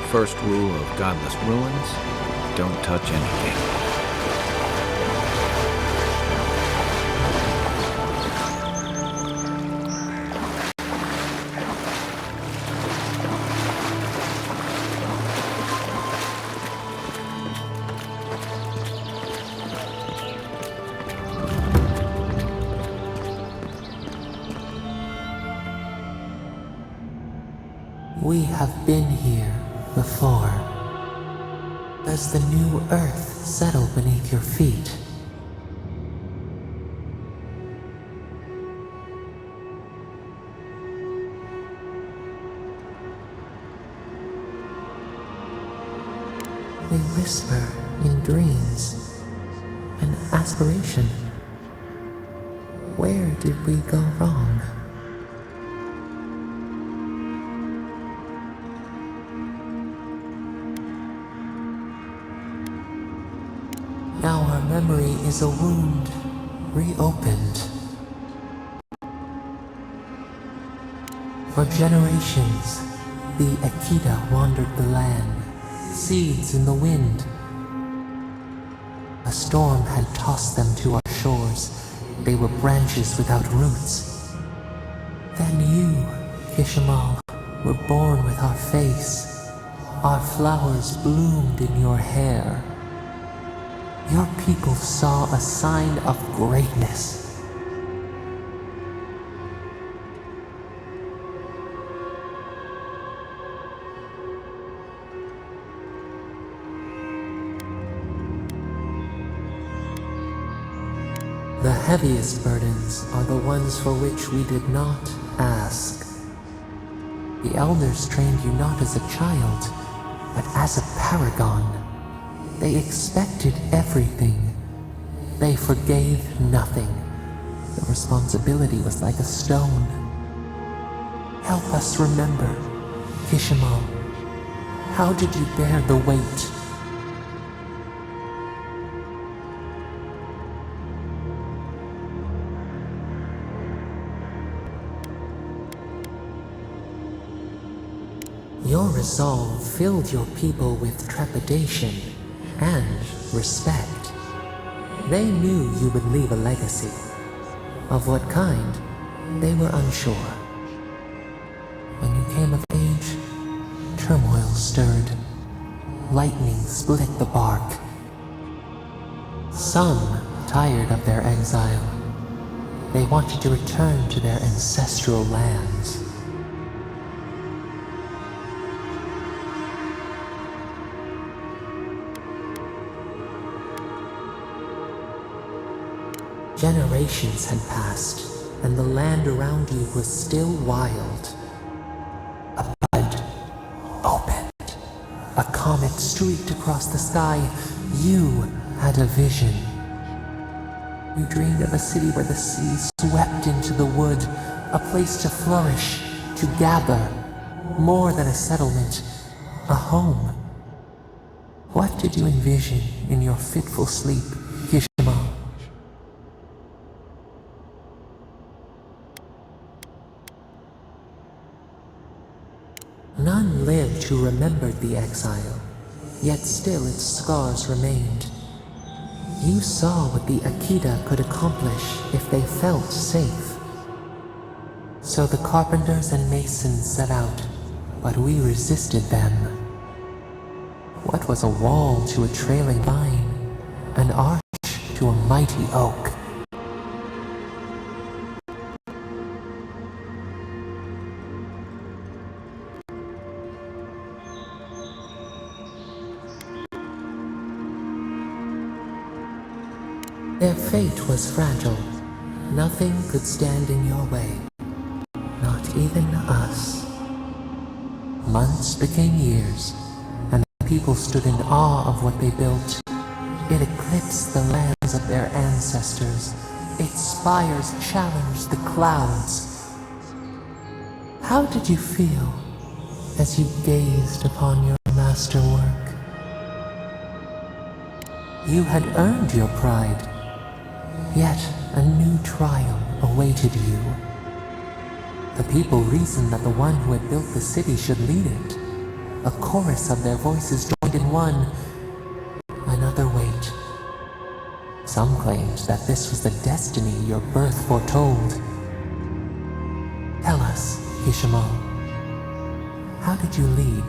First rule of Godless Ruins: don't touch anything. We have been here before. Does the new earth settle beneath your feet? They whisper in dreams, an aspiration. Where did we go wrong? Now our memory is a wound reopened. For generations, the Akita wandered the land, seeds in the wind. A storm had tossed them to our shores. They were branches without roots. Then you, Kishimal, were born with our face. Our flowers bloomed in your hair. Your people saw a sign of greatness. The heaviest burdens are the ones for which we did not ask. The elders trained you not as a child, but as a paragon. They expected everything. They forgave nothing. The responsibility was like a stone. Help us remember, Kishimal. How did you bear the weight? Your resolve filled your people with trepidation and respect. They knew you would leave a legacy. Of what kind, they were unsure. When you came of age, turmoil stirred. Lightning split the bark. Some tired of their exile. They wanted to return to their ancestral lands. Generations had passed, and the land around you was still wild. A bud opened. A comet streaked across the sky. You had a vision. You dreamed of a city where the sea swept into the wood, a place to flourish, to gather, more than a settlement, a home. What did you envision in your fitful sleep, Kishima? None lived who remembered the exile, yet still its scars remained. You saw what the Akita could accomplish if they felt safe. So the carpenters and masons set out, but we resisted them. What was a wall to a trailing vine, an arch to a mighty oak? Their fate was fragile. Nothing could stand in your way. Not even us. Months became years, and the people stood in awe of what they built. It eclipsed the lands of their ancestors. Its spires challenged the clouds. How did you feel as you gazed upon your masterwork? You had earned your pride, yet a new trial awaited you. The people reasoned that the one who had built the city should lead it. A chorus of their voices joined in one. Another wait. Some claimed that this was the destiny your birth foretold. Tell us, Ishimo, how did you lead?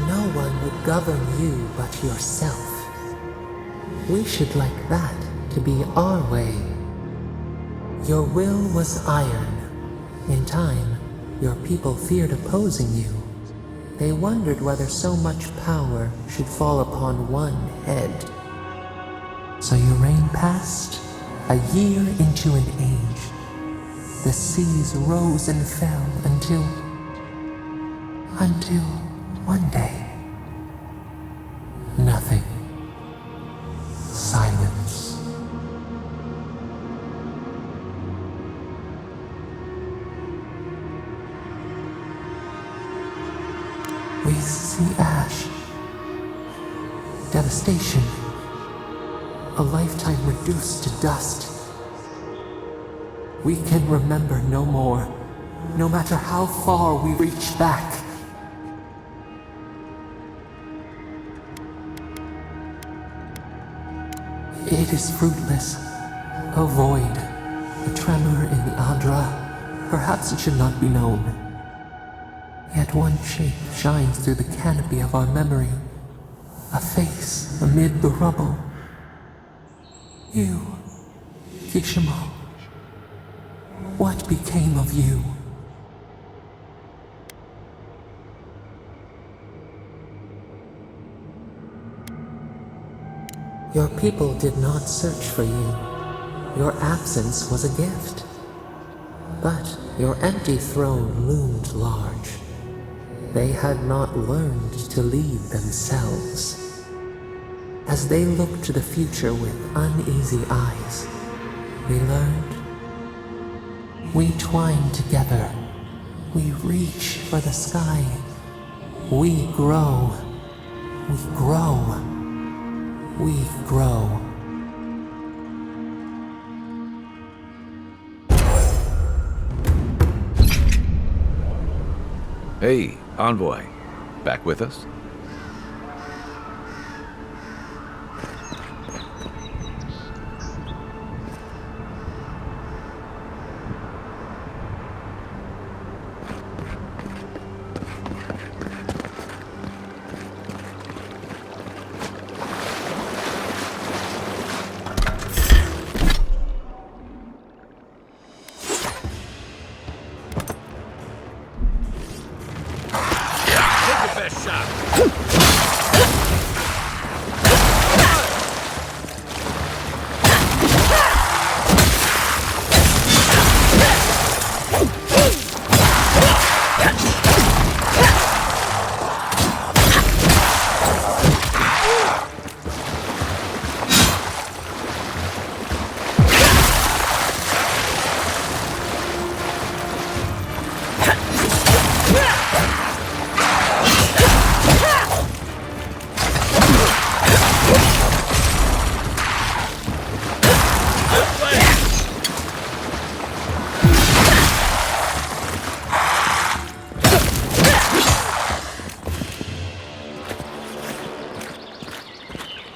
No one would govern you but yourself. We should like that to be our way. Your will was iron. In time, your people feared opposing you. They wondered whether so much power should fall upon one head. So your reign passed, a year into an age. The seas rose and fell until one day, nothing. Silence. We see ash, devastation, a lifetime reduced to dust. We can remember no more, no matter how far we reach back. It is fruitless, a void, a tremor in the Adra. Perhaps it should not be known. Yet one shape shines through the canopy of our memory, a face amid the rubble. You, Kishimo, what became of you? Your people did not search for you. Your absence was a gift. But your empty throne loomed large. They had not learned to lead themselves. As they looked to the future with uneasy eyes, we learned. We twine together. We reach for the sky. We grow. We grow. We grow. Hey, Envoy. Back with us?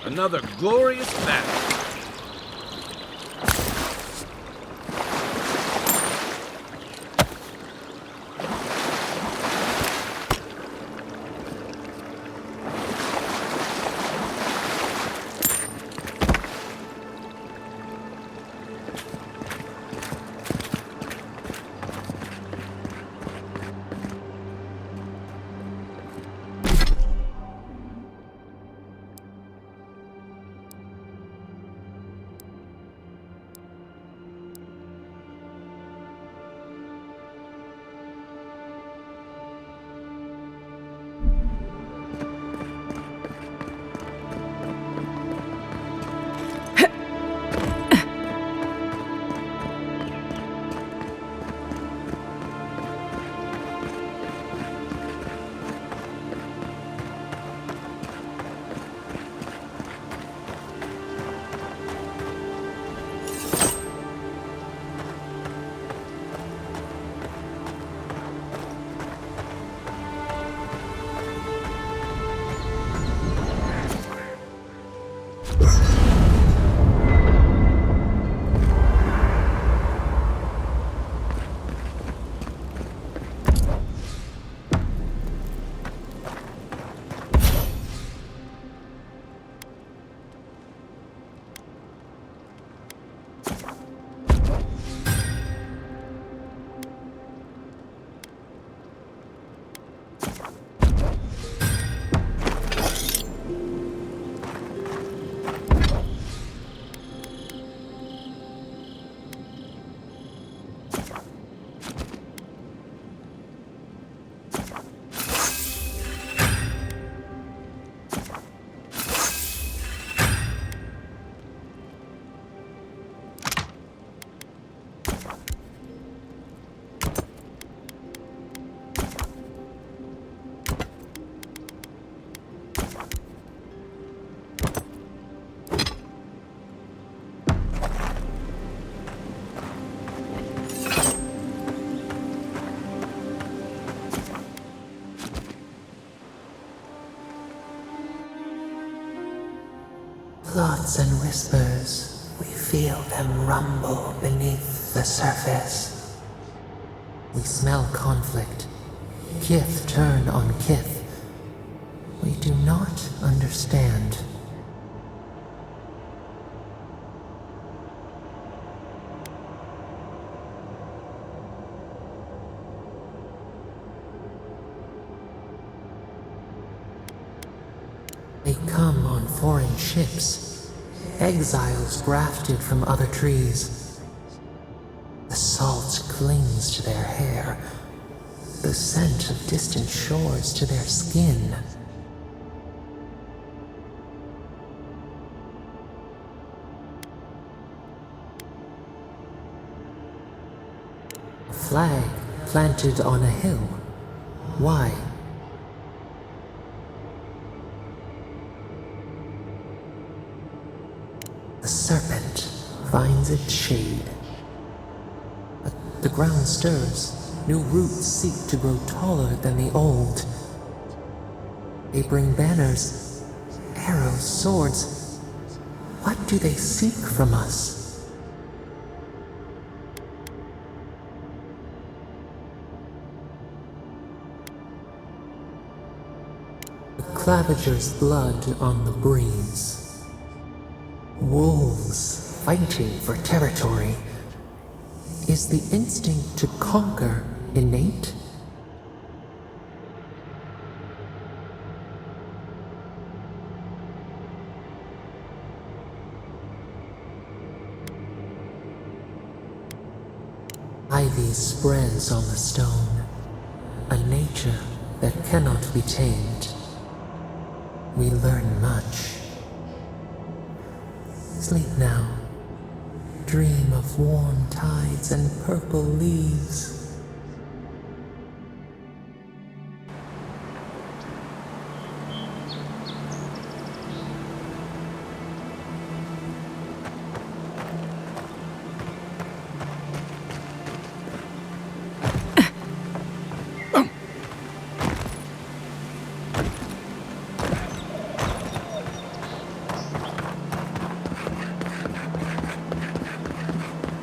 Another glorious battle. Plots and whispers, we feel them rumble beneath the surface. We smell conflict, kith turn on kith. We do not understand. They come on foreign ships, exiles grafted from other trees. The salt clings to their hair, the scent of distant shores to their skin. A flag planted on a hill. Why? The serpent finds its shade. The ground stirs. New roots seek to grow taller than the old. They bring banners, arrows, swords. What do they seek from us? The claviger's blood on the breeze. Wolves fighting for territory. Is the instinct to conquer innate? Ivy spreads on the stone, a nature that cannot be tamed. We learn much. Sleep now. Dream of warm tides and purple leaves.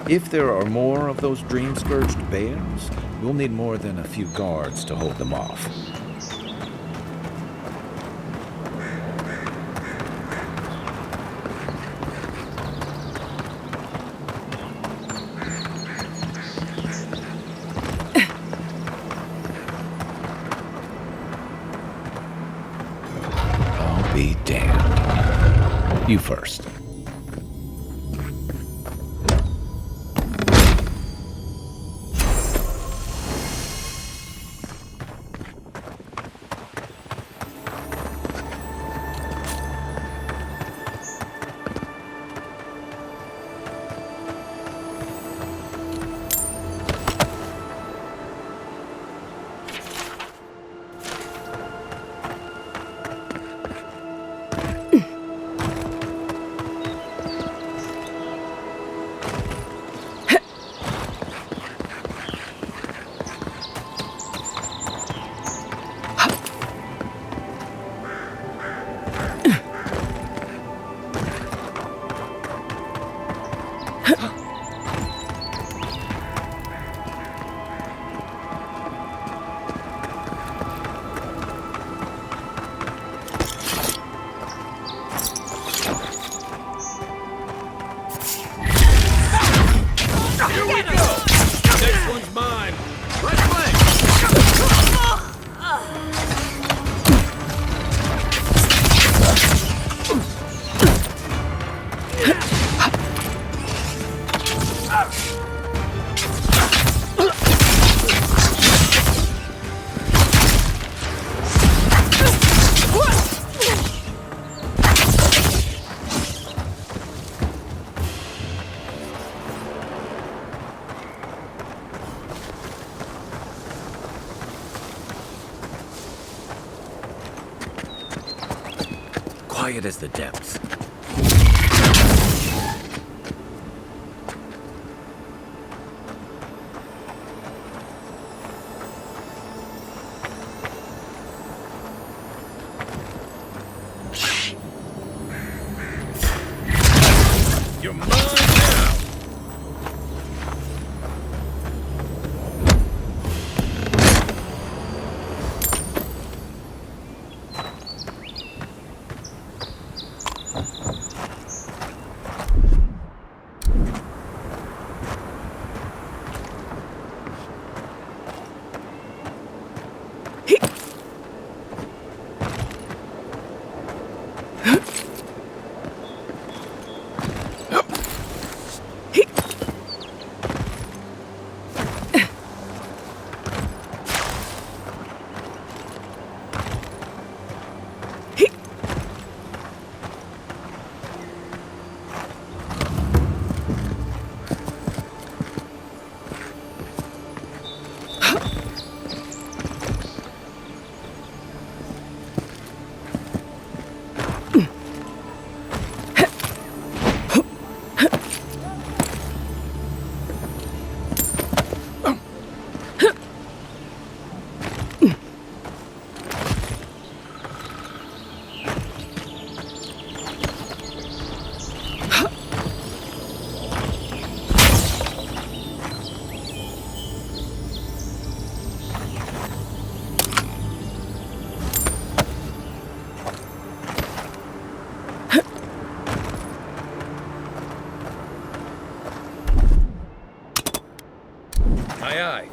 If there are more of those dream-scourged bears, we'll need more than a few guards to hold them off. I'll be damned. You first. Quiet as the depths. Aye, aye.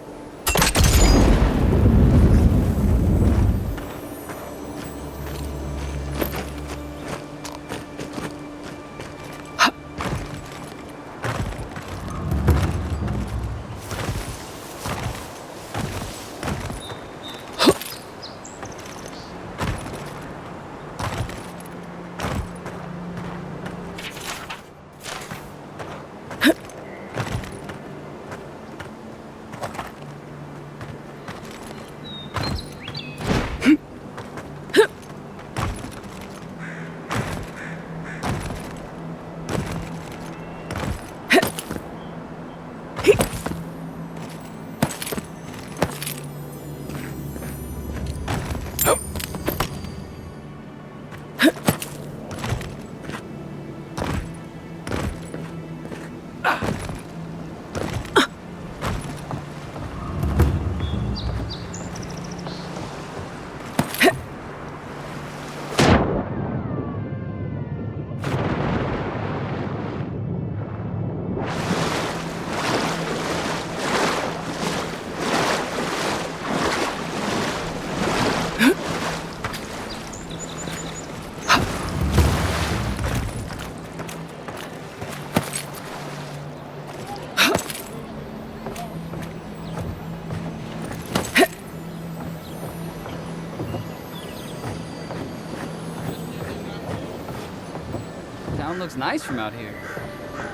Town looks nice from out here.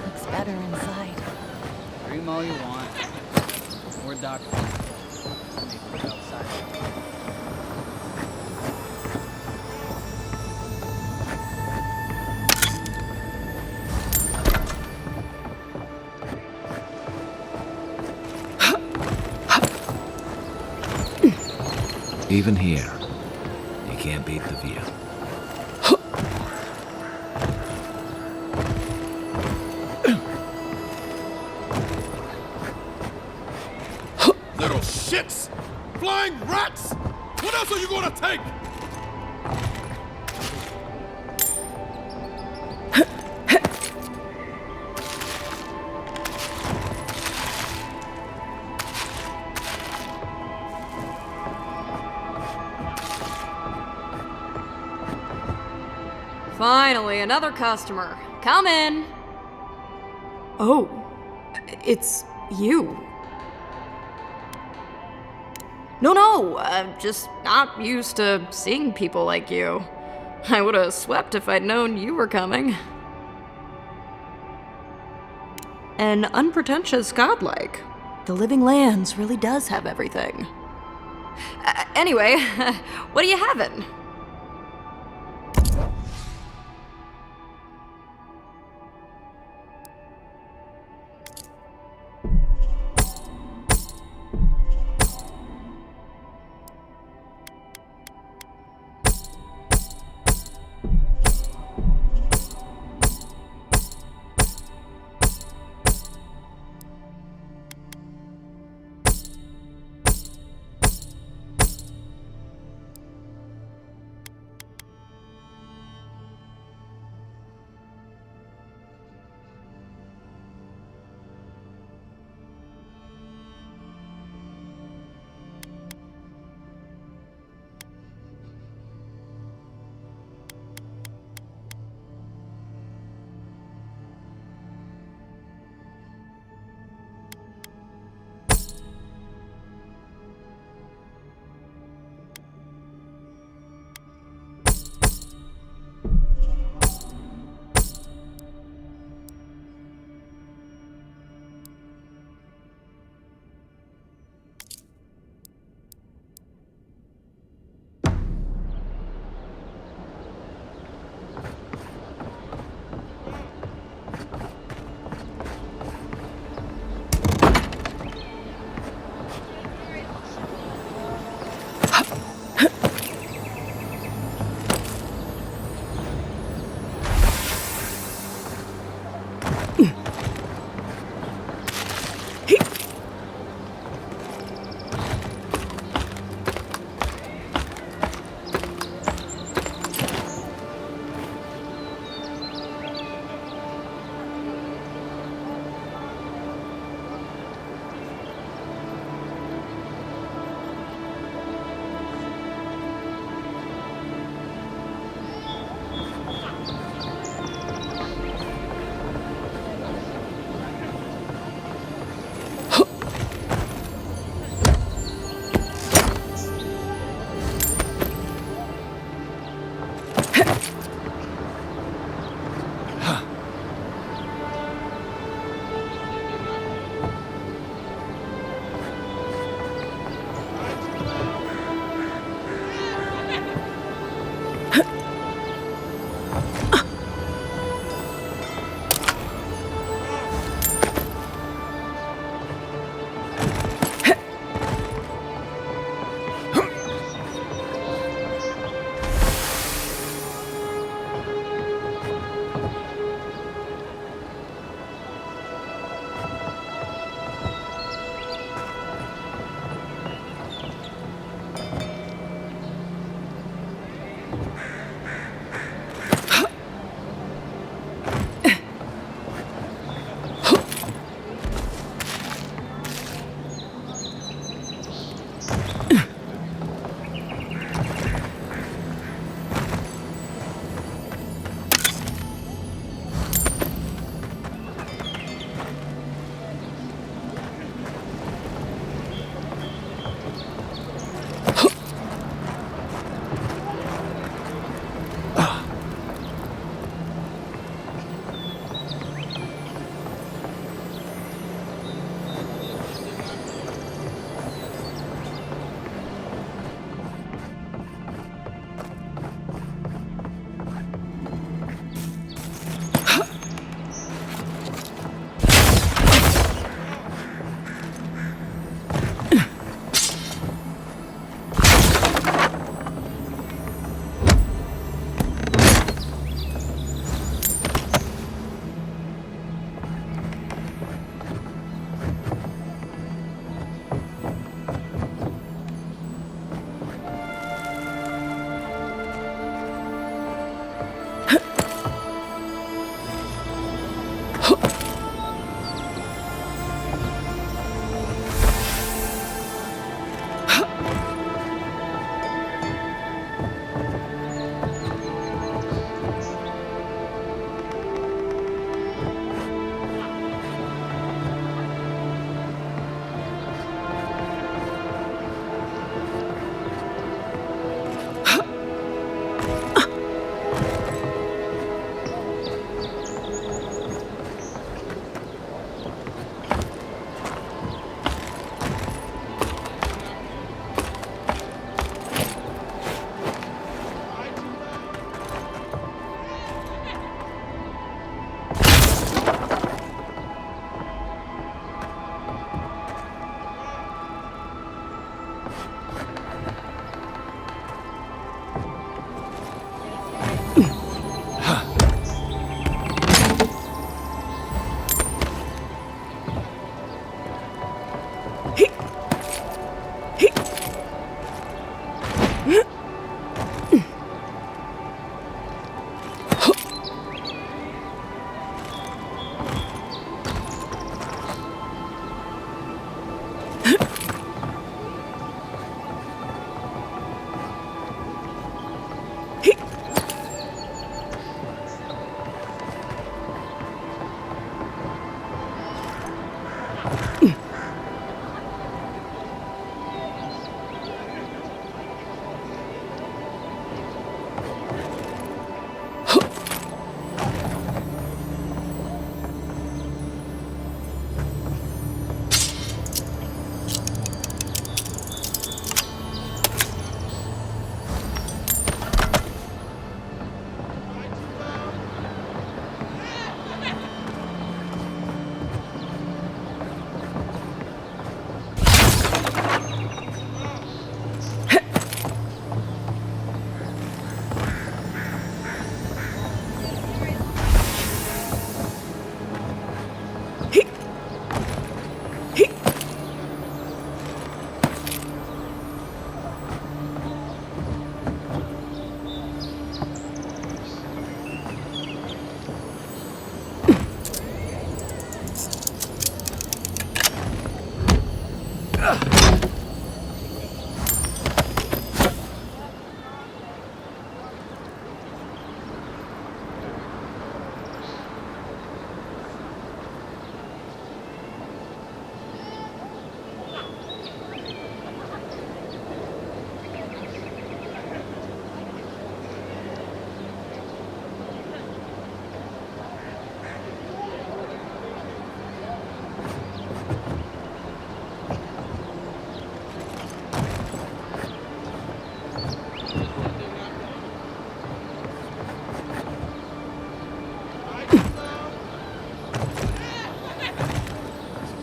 Looks better inside. Dream all you want. Or Doc. Maybe look outside. Even here, you can't beat the view. Little shits! Flying rats! What else are you gonna take? Finally, another customer. Come in. Oh, it's you. No, I'm just not used to seeing people like you. I would have swept if I'd known you were coming. An unpretentious godlike. The Living Lands really does have everything. Anyway, what are you having?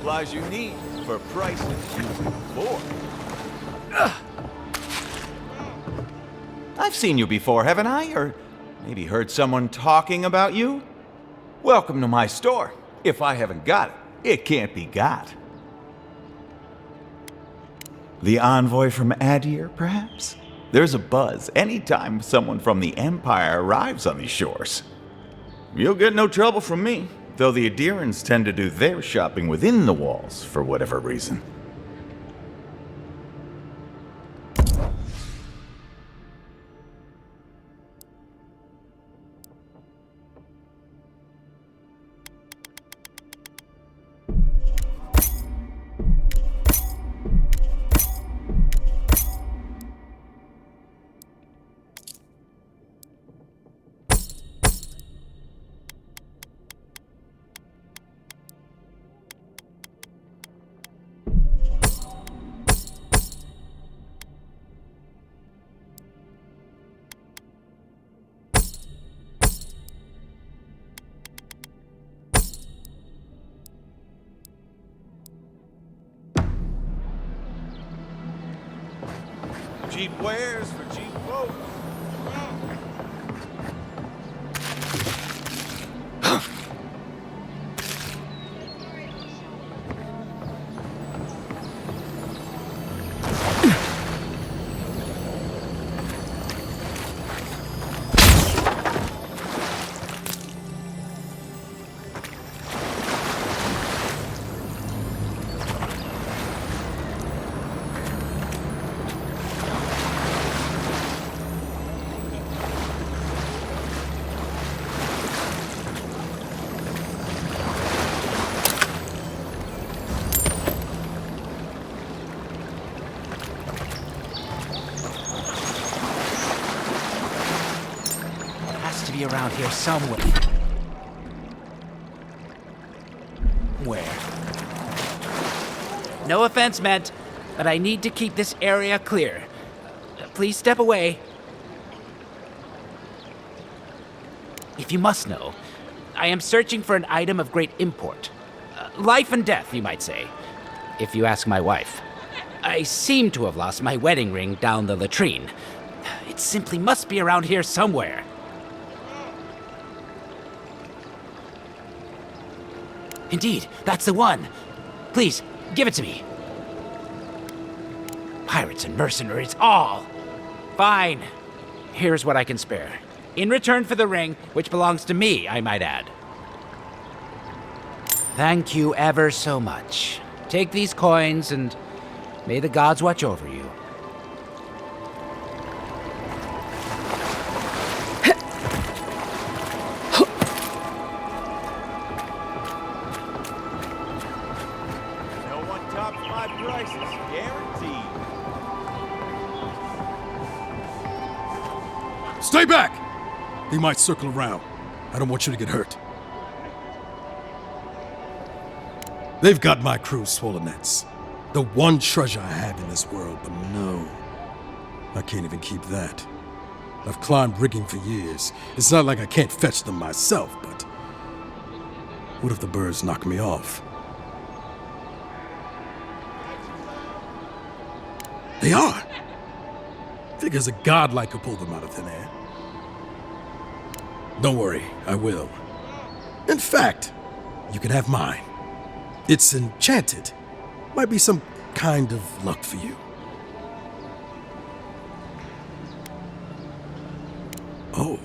Supplies you need for prices you can afford. I've seen you before, haven't I? Or maybe heard someone talking about you? Welcome to my store. If I haven't got it, it can't be got. The envoy from Adir, perhaps? There's a buzz anytime someone from the Empire arrives on these shores. You'll get no trouble from me, though the Adirans tend to do their shopping within the walls for whatever reason. Cheap wares for cheap folks. Be around here somewhere. Where? No offense meant, but I need to keep this area clear. Please step away. If you must know, I am searching for an item of great import. Life and death, you might say, if you ask my wife. I seem to have lost my wedding ring down the latrine. It simply must be around here somewhere. Indeed, that's the one. Please, give it to me. Pirates and mercenaries, all. Fine. Here's what I can spare. In return for the ring, which belongs to me, I might add. Thank you ever so much. Take these coins and may the gods watch over you. drops my prices, guaranteed. Stay back! They might circle around. I don't want you to get hurt. They've got my crew's swollen nets. The one treasure I have in this world, but no. I can't even keep that. I've climbed rigging for years. It's not like I can't fetch them myself, but what if the birds knock me off? They are! Figures a godlike could pull them out of thin air. Don't worry, I will. In fact, you can have mine. It's enchanted. Might be some kind of luck for you. Oh,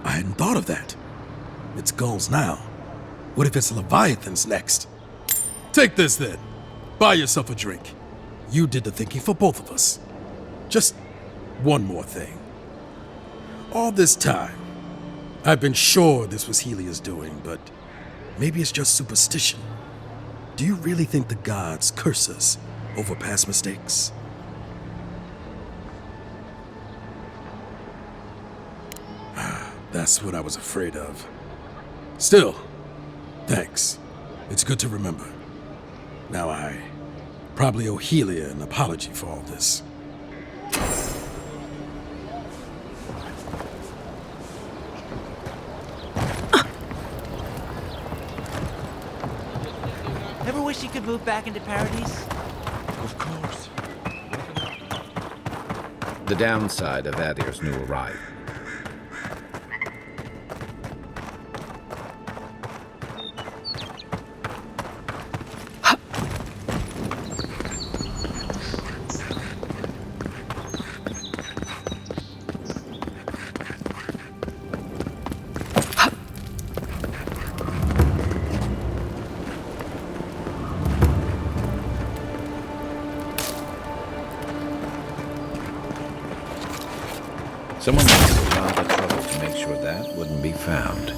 I hadn't thought of that. It's gulls now. What if it's leviathans next? Take this then. Buy yourself a drink. You did the thinking for both of us. Just one more thing. All this time, I've been sure this was Helia's doing, but maybe it's just superstition. Do you really think the gods curse us over past mistakes? That's what I was afraid of. Still, thanks. It's good to remember. Now I probably owe Helia an apology for all this. Ever wish you could move back into Paradis? Of course. The downside of Adir's new arrival. Someone must have gone to trouble to make sure that wouldn't be found.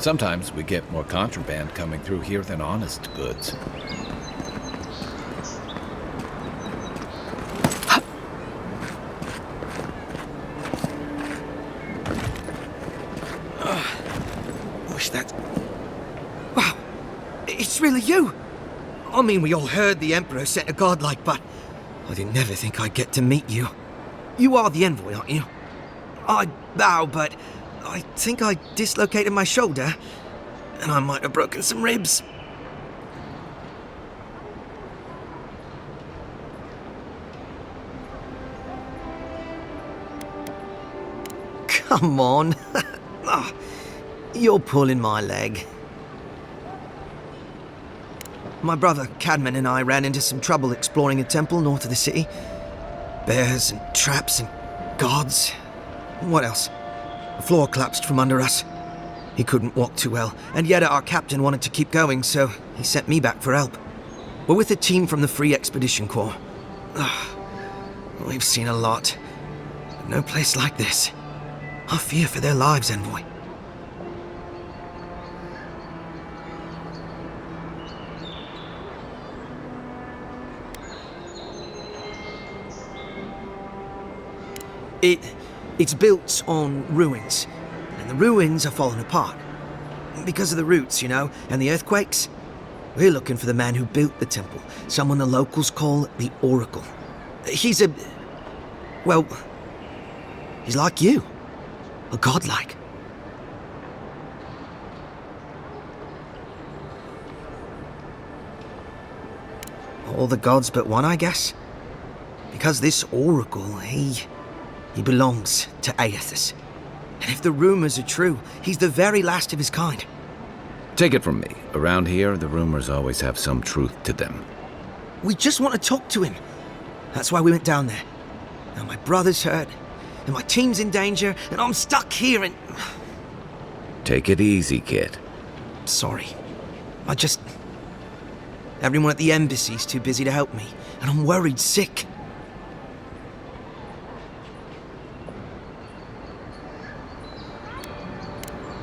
Sometimes we get more contraband coming through here than honest goods. Wish that... Wow, it's really you! I mean, we all heard the Emperor sent a godlike, but I didn't never think I'd get to meet you. You are the envoy, aren't you? I bow, but I think I dislocated my shoulder, and I might have broken some ribs. Come on. Ah, you're pulling my leg. My brother Cadman and I ran into some trouble exploring a temple north of the city. Bears and traps and gods. What else? The floor collapsed from under us. He couldn't walk too well, and yet our captain wanted to keep going, so he sent me back for help. We're with a team from the Free Expedition Corps. We've seen a lot, but no place like this. I fear for their lives, Envoy. It's built on ruins, and the ruins are falling apart. Because of the roots, you know, and the earthquakes. We're looking for the man who built the temple, someone the locals call the Oracle. He's a... well, he's like you. A godlike. All the gods but one, I guess. Because this Oracle, he He belongs to Aethys. And if the rumors are true, he's the very last of his kind. Take it from me. Around here, the rumors always have some truth to them. We just want to talk to him. That's why we went down there. Now my brother's hurt, and my team's in danger, and I'm stuck here and... Take it easy, kid. Sorry. Everyone at the embassy's too busy to help me, and I'm worried sick.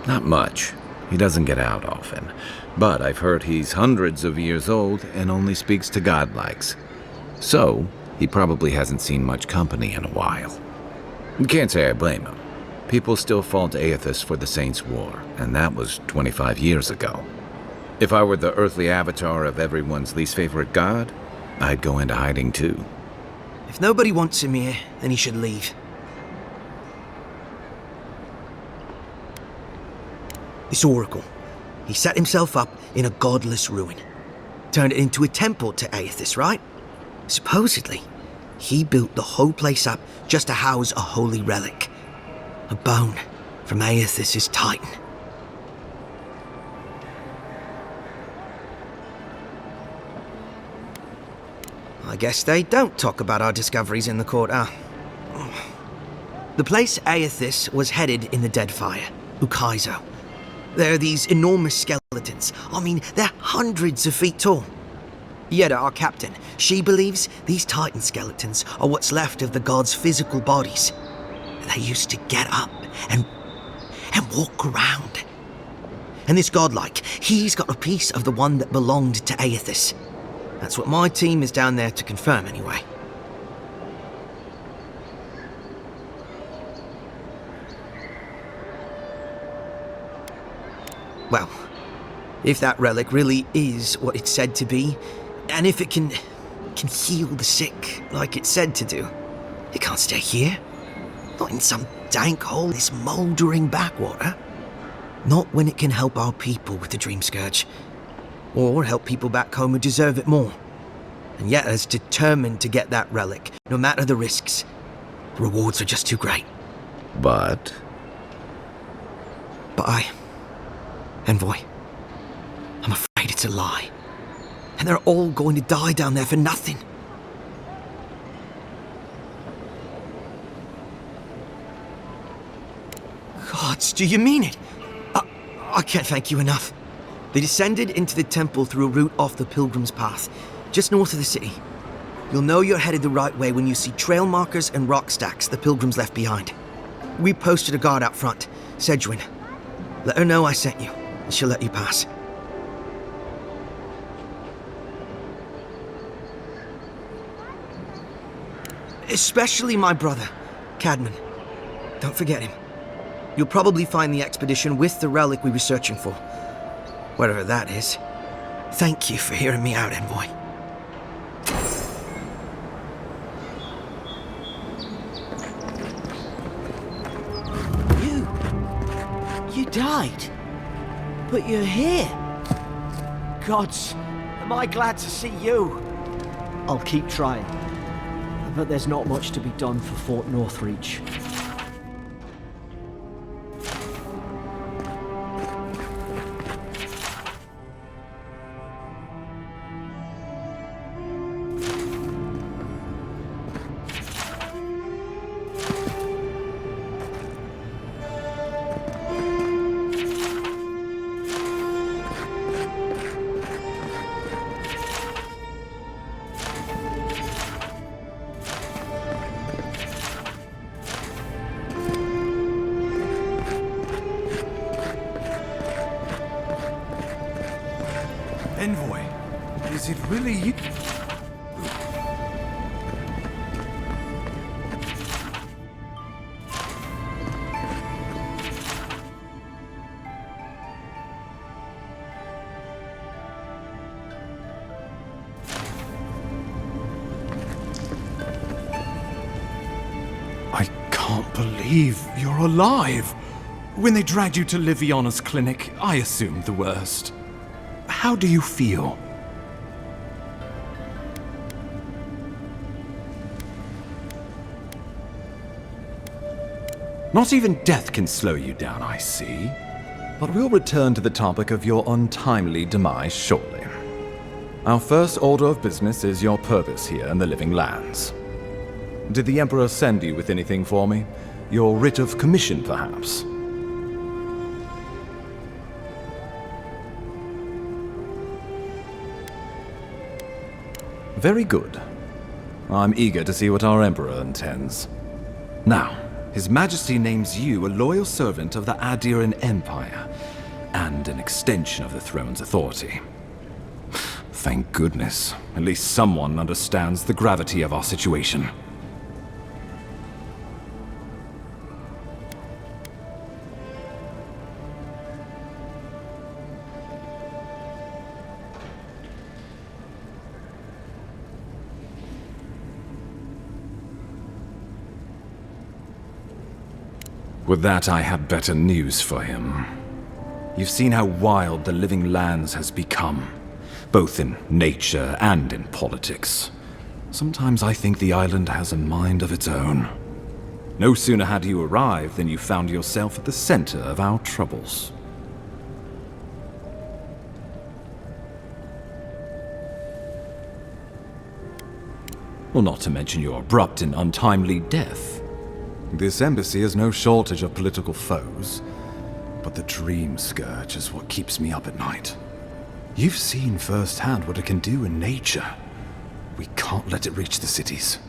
Not much. He doesn't get out often. But I've heard he's hundreds of years old and only speaks to godlikes. So, he probably hasn't seen much company in a while. Can't say I blame him. People still fault Aethys for the Saints' War, and that was 25 years ago. If I were the earthly avatar of everyone's least favorite god, I'd go into hiding too. If nobody wants him here, then he should leave. This oracle, he set himself up in a godless ruin. Turned it into a temple to Aethys, right? Supposedly, he built the whole place up just to house a holy relic. A bone from Aethys' titan. I guess they don't talk about our discoveries in the court, huh? The place Aethys was headed in the Deadfire, Ukaizo. There are these enormous skeletons. I mean, they're hundreds of feet tall. Yeda, our captain, she believes these titan skeletons are what's left of the gods' physical bodies. They used to get up and walk around. And this godlike, he's got a piece of the one that belonged to Aethys. That's what my team is down there to confirm, anyway. Well, if that relic really is what it's said to be, and if it can heal the sick like it's said to do, it can't stay here. Not in some dank hole, this mouldering backwater. Not when it can help our people with the Dream Scourge. Or help people back home who deserve it more. And yet is determined to get that relic, no matter the risks. The rewards are just too great. But Envoy, I'm afraid it's a lie. And they're all going to die down there for nothing. Gods, do you mean it? I can't thank you enough. They descended into the temple through a route off the Pilgrim's Path, just north of the city. You'll know you're headed the right way when you see trail markers and rock stacks the Pilgrims left behind. We posted a guard out front, Sedgwin. Let her know I sent you, and she'll let you pass. Especially my brother, Cadman. Don't forget him. You'll probably find the expedition with the relic we were searching for. Whatever that is. Thank you for hearing me out, Envoy. You died. But you're here. Gods, am I glad to see you. I'll keep trying. But there's not much to be done for Fort Northreach. Envoy, is it really you? I can't believe you're alive. When they dragged you to Liviana's clinic, I assumed the worst. How do you feel? Not even death can slow you down, I see. But we'll return to the topic of your untimely demise shortly. Our first order of business is your purpose here in the Living Lands. Did the Emperor send you with anything for me? Your writ of commission, perhaps? Very good. I'm eager to see what our Emperor intends. Now, His Majesty names you a loyal servant of the Adiran Empire, and an extension of the throne's authority. Thank goodness. At least someone understands the gravity of our situation. With that, I have better news for him. You've seen how wild the Living Lands has become, both in nature and in politics. Sometimes I think the island has a mind of its own. No sooner had you arrived than you found yourself at the center of our troubles. Well, not to mention your abrupt and untimely death. This embassy has no shortage of political foes, but the dream scourge is what keeps me up at night. You've seen firsthand what it can do in nature. We can't let it reach the cities.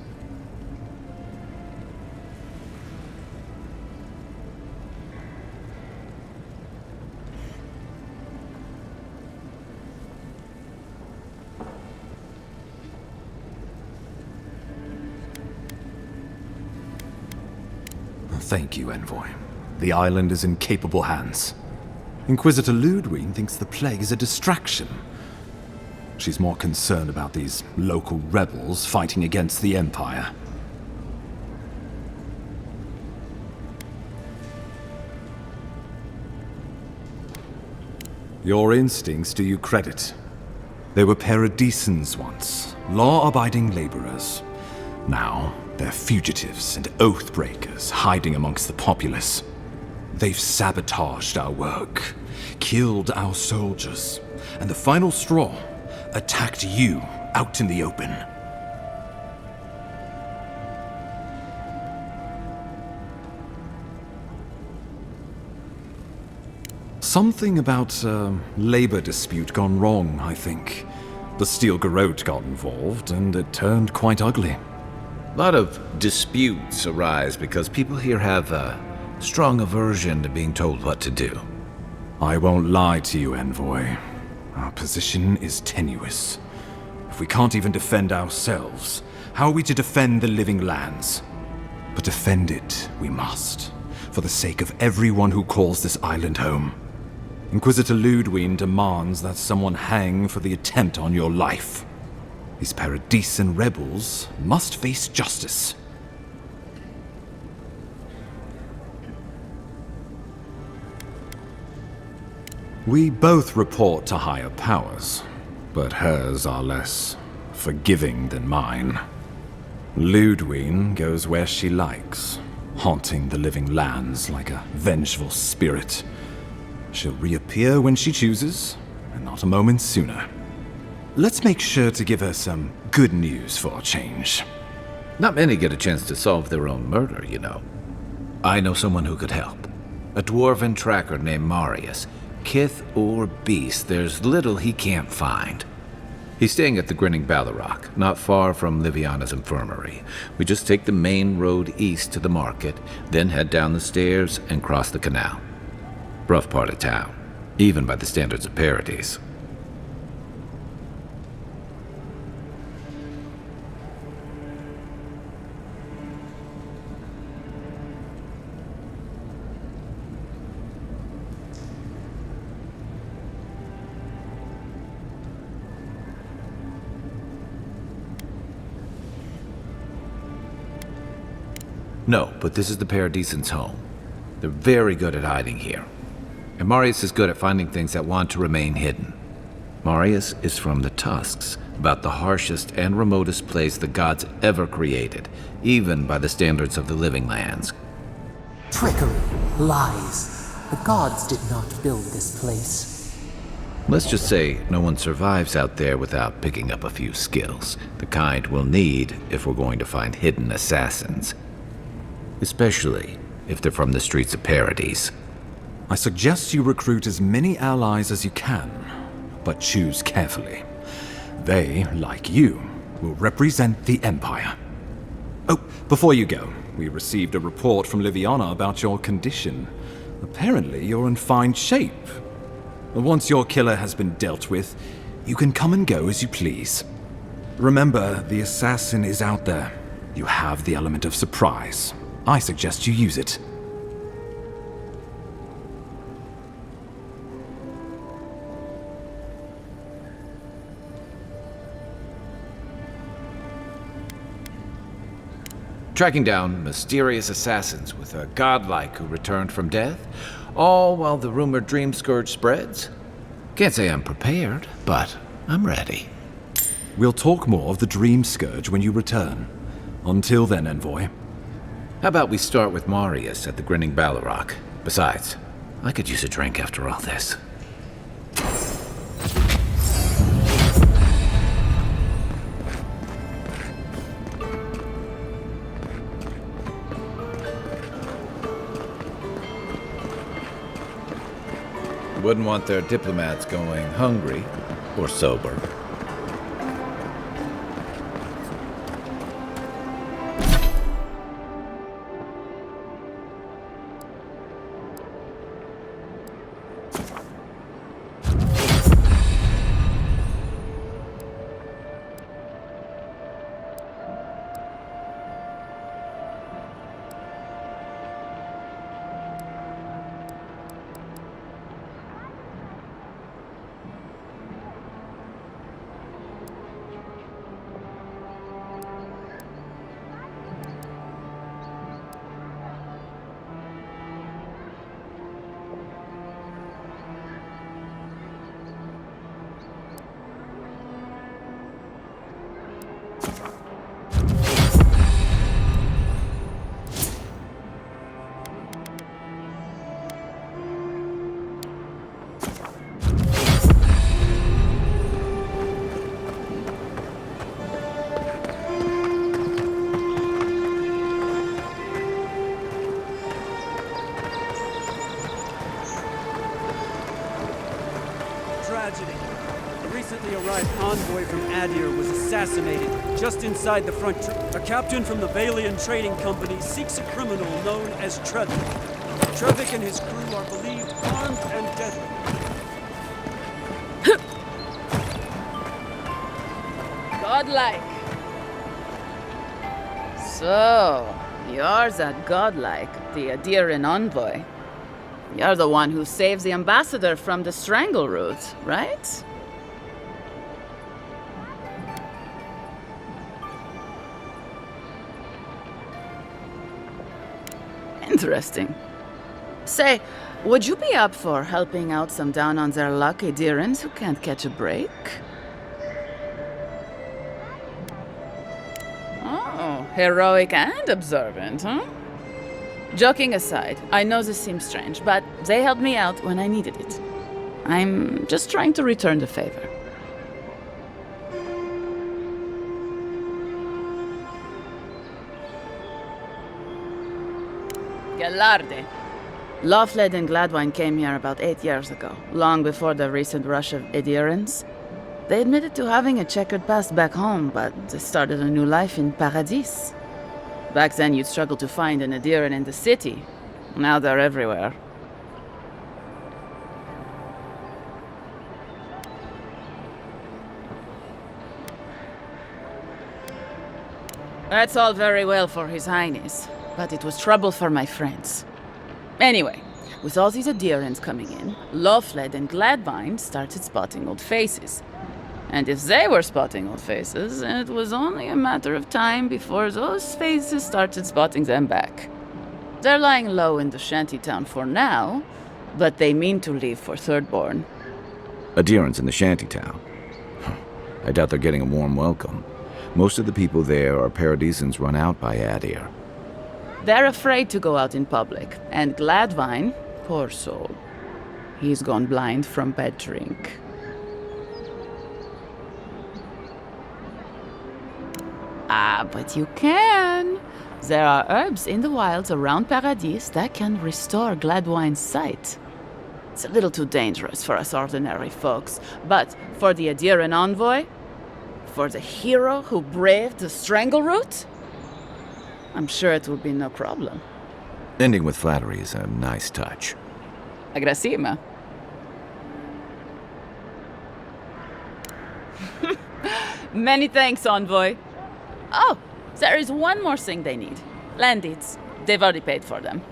Thank you, Envoy. The island is in capable hands. Inquisitor Ludwig thinks the plague is a distraction. She's more concerned about these local rebels fighting against the Empire. Your instincts do you credit. They were Paradisans once, law-abiding laborers. Now, they're fugitives and oath-breakers hiding amongst the populace. They've sabotaged our work, killed our soldiers, and the final straw, attacked you out in the open. Something about a labor dispute gone wrong, I think. The Steel Garrote got involved, and it turned quite ugly. A lot of disputes arise because people here have a strong aversion to being told what to do. I won't lie to you, Envoy. Our position is tenuous. If we can't even defend ourselves, how are we to defend the Living Lands? But defend it we must, for the sake of everyone who calls this island home. Inquisitor Ludwig demands that someone hang for the attempt on your life. These Paradisan rebels must face justice. We both report to higher powers, but hers are less forgiving than mine. Ludwig goes where she likes, haunting the Living Lands like a vengeful spirit. She'll reappear when she chooses, and not a moment sooner. Let's make sure to give her some good news for a change. Not many get a chance to solve their own murder, you know. I know someone who could help. A dwarven tracker named Marius. Kith or beast, there's little he can't find. He's staying at the Grinning Ballarrock, not far from Liviana's infirmary. We just take the main road east to the market, then head down the stairs and cross the canal. Rough part of town, even by the standards of Paradis. No, but this is the Paradisans' home. They're very good at hiding here. And Marius is good at finding things that want to remain hidden. Marius is from the Tusks, about the harshest and remotest place the gods ever created, even by the standards of the Living Lands. Trickery, lies. The gods did not build this place. Let's just say no one survives out there without picking up a few skills, the kind we'll need if we're going to find hidden assassins. Especially if they're from the streets of Paradis. I suggest you recruit as many allies as you can, but choose carefully. They, like you, will represent the Empire. Oh, before you go, we received a report from Liviana about your condition. Apparently, you're in fine shape. Once your killer has been dealt with, you can come and go as you please. Remember, the assassin is out there. You have the element of surprise. I suggest you use it. Tracking down mysterious assassins with a godlike who returned from death, all while the rumored dream scourge spreads. Can't say I'm prepared, but I'm ready. We'll talk more of the dream scourge when you return. Until then, Envoy. How about we start with Marius at the Grinning Ballarok? Besides, I could use a drink after all this. Wouldn't want their diplomats going hungry or sober. Tragedy. A recently arrived envoy from Adir was assassinated just inside the front. A captain from the Valian Trading Company seeks a criminal known as Trevik. Trevik and his crew are believed armed and deadly. Godlike. So, you're that godlike, the Adiran envoy. You're the one who saves the ambassador from the strangle root, right? Interesting. Say, would you be up for helping out some down-on-their-luck Adirans who can't catch a break? Oh, heroic and observant, huh? Joking aside, I know this seems strange, but they helped me out when I needed it. I'm just trying to return the favor. Galarde. Lawfled and Gladwine came here about 8 years ago, long before the recent rush of Adirans. They admitted to having a checkered past back home, but they started a new life in Paradis. Back then, you'd struggle to find an Adiran in the city. Now they're everywhere. That's all very well for His Highness, but it was trouble for my friends. Anyway, with all these Adirans coming in, Lawfled and Gladwine started spotting old faces. And if they were spotting old faces, it was only a matter of time before those faces started spotting them back. They're lying low in the shantytown for now, but they mean to leave for Thirdborn. Adirans in the shantytown. I doubt they're getting a warm welcome. Most of the people there are Paradisans run out by Adir. They're afraid to go out in public. And Gladvine, poor soul, he's gone blind from bad drink. Ah, but you can. There are herbs in the wilds around Paradis that can restore Gladwine's sight. It's a little too dangerous for us ordinary folks, but for the Adiran envoy, for the hero who braved the strangle route, I'm sure it will be no problem. Ending with flattery is a nice touch. Agrasima. Many thanks, envoy. Oh, there is one more thing they need. Land deeds. They've already paid for them.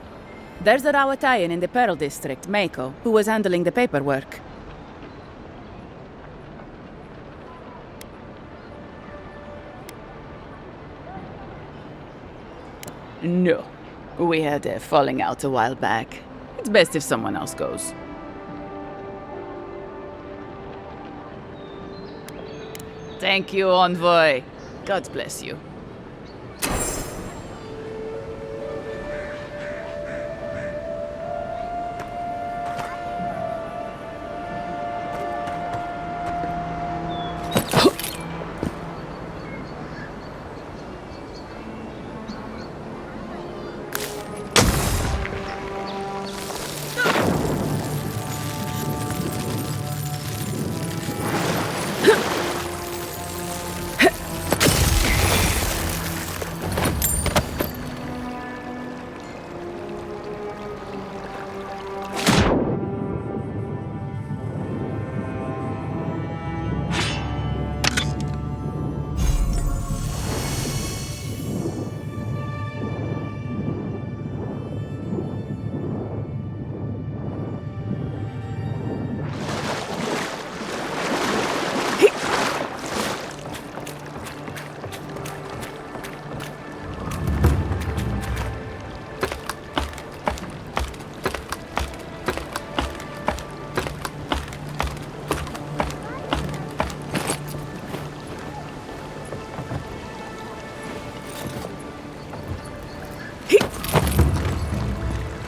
There's a Rawatayan in the Pearl District, Mako, who was handling the paperwork. No. We had a falling out a while back. It's best if someone else goes. Thank you, envoy. God bless you.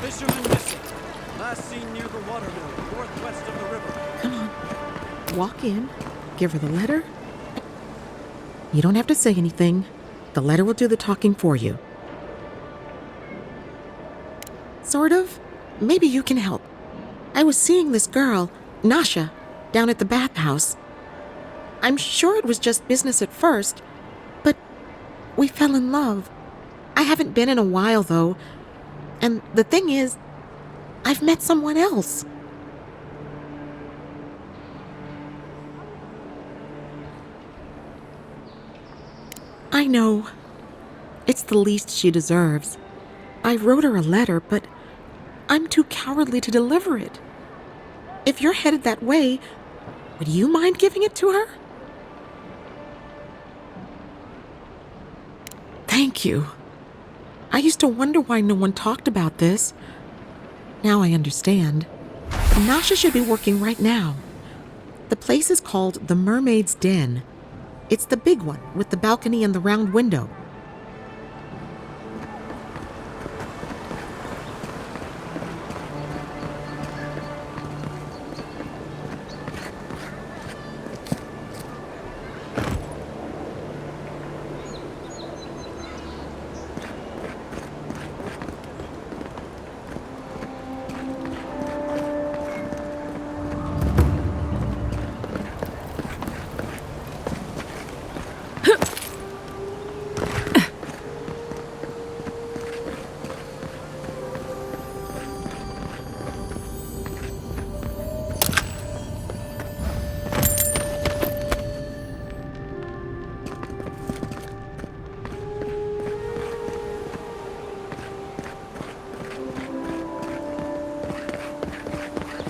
Fisherman missing. Last seen near the watermill, northwest of the river. Come on. Walk in. Give her the letter. You don't have to say anything. The letter will do the talking for you. Sort of. Maybe you can help. I was seeing this girl, Nasha, down at the bathhouse. I'm sure it was just business at first, but we fell in love. I haven't been in a while, though. And the thing is, I've met someone else. I know. It's the least she deserves. I wrote her a letter, but I'm too cowardly to deliver it. If you're headed that way, would you mind giving it to her? Thank you. I used to wonder why no one talked about this. Now I understand. Nasha should be working right now. The place is called the Mermaid's Den. It's the big one with the balcony and the round window.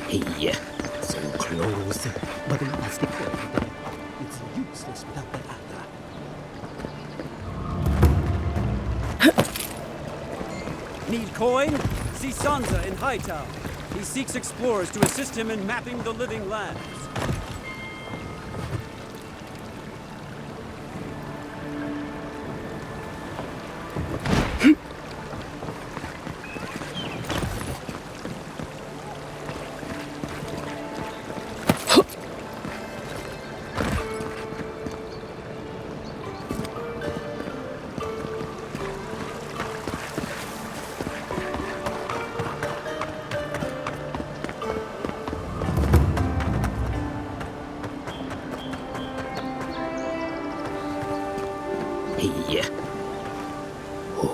Hey, so close, but we must avoid them. It's useless without the latter. Need coin? See Sansa in Hightown. He seeks explorers to assist him in mapping the living lands.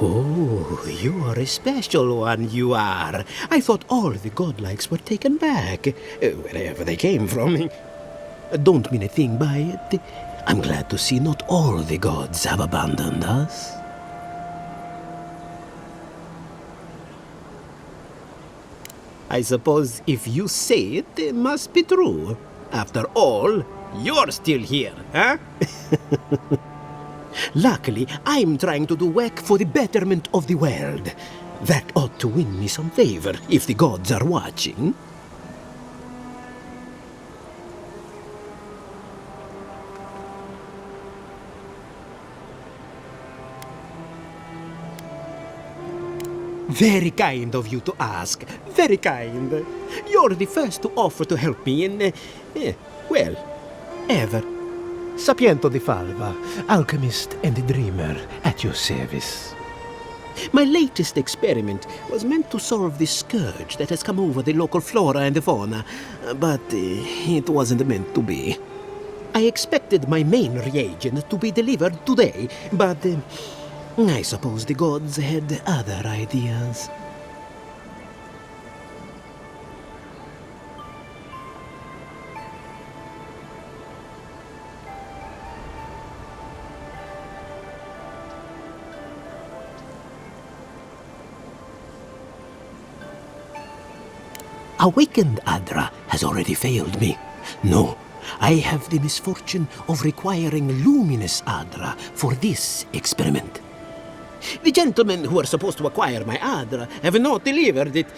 Oh, you are a special one, you are. I thought all the godlikes were taken back, wherever they came from. Don't mean a thing by it. I'm glad to see not all the gods have abandoned us. I suppose if you say it, it must be true. After all, you're still here, huh? Luckily, I'm trying to do work for the betterment of the world. That ought to win me some favor if the gods are watching. Very kind of you to ask. Very kind. You're the first to offer to help me in, well, ever. Sapiento di Falva, alchemist and dreamer, at your service. My latest experiment was meant to solve the scourge that has come over the local flora and fauna, but it wasn't meant to be. I expected my main reagent to be delivered today, but I suppose the gods had other ideas. Awakened Adra has already failed me. No, I have the misfortune of requiring luminous Adra for this experiment. The gentlemen who are supposed to acquire my Adra have not delivered it,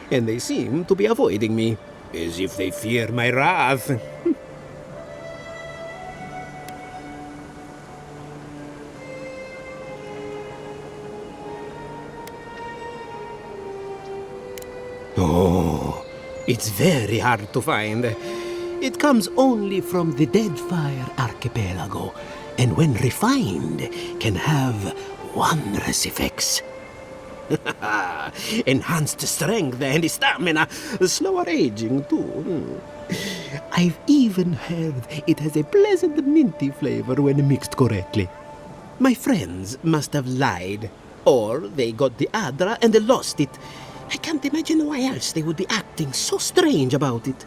and they seem to be avoiding me, as if they fear my wrath. Oh, it's very hard to find. It comes only from the Deadfire Archipelago, and when refined, can have wondrous effects. Enhanced strength and stamina, slower aging too. I've even heard it has a pleasant minty flavor when mixed correctly. My friends must have lied, or they got the Adra and they lost it. I can't imagine why else they would be acting so strange about it.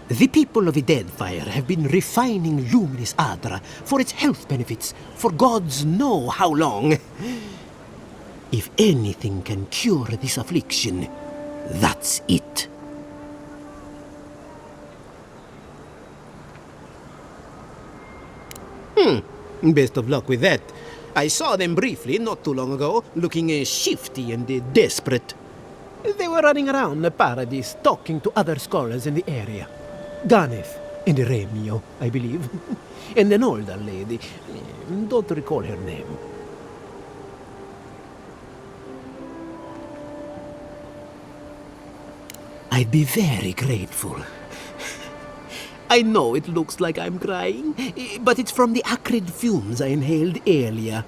The people of the Deadfire have been refining luminous Adra for its health benefits for gods know how long. If anything can cure this affliction, that's it. Best of luck with that. I saw them briefly not too long ago, looking shifty and desperate. They were running around Paradis, talking to other scholars in the area. Ganef and Remio, I believe. And an older lady. Don't recall her name. I'd be very grateful. I know it looks like I'm crying, but it's from the acrid fumes I inhaled earlier.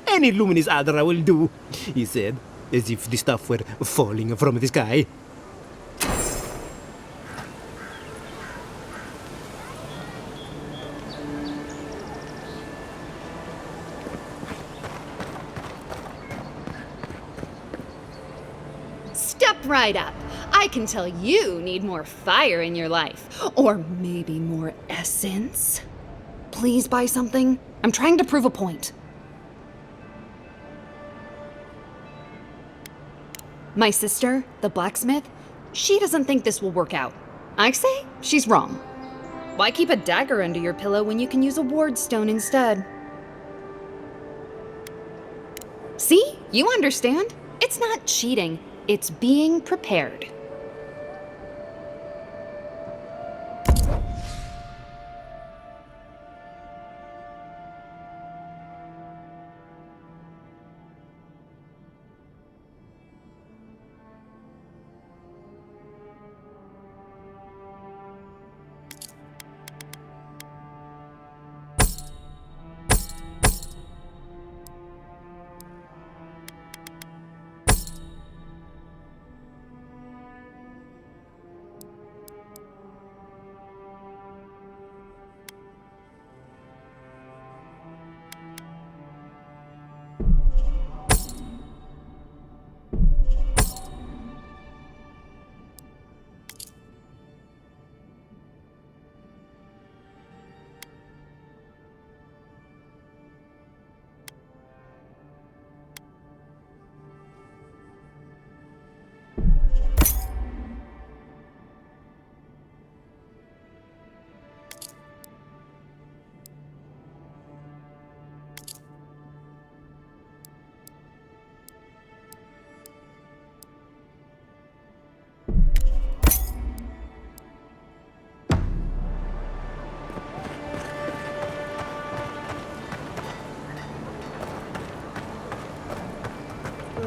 Any luminous Adra will do, he said, as if the stuff were falling from the sky. Step right up. I can tell you need more fire in your life. Or maybe more essence. Please buy something. I'm trying to prove a point. My sister, the blacksmith, she doesn't think this will work out. I say she's wrong. Why keep a dagger under your pillow when you can use a ward stone instead? See? You understand? It's not cheating. It's being prepared.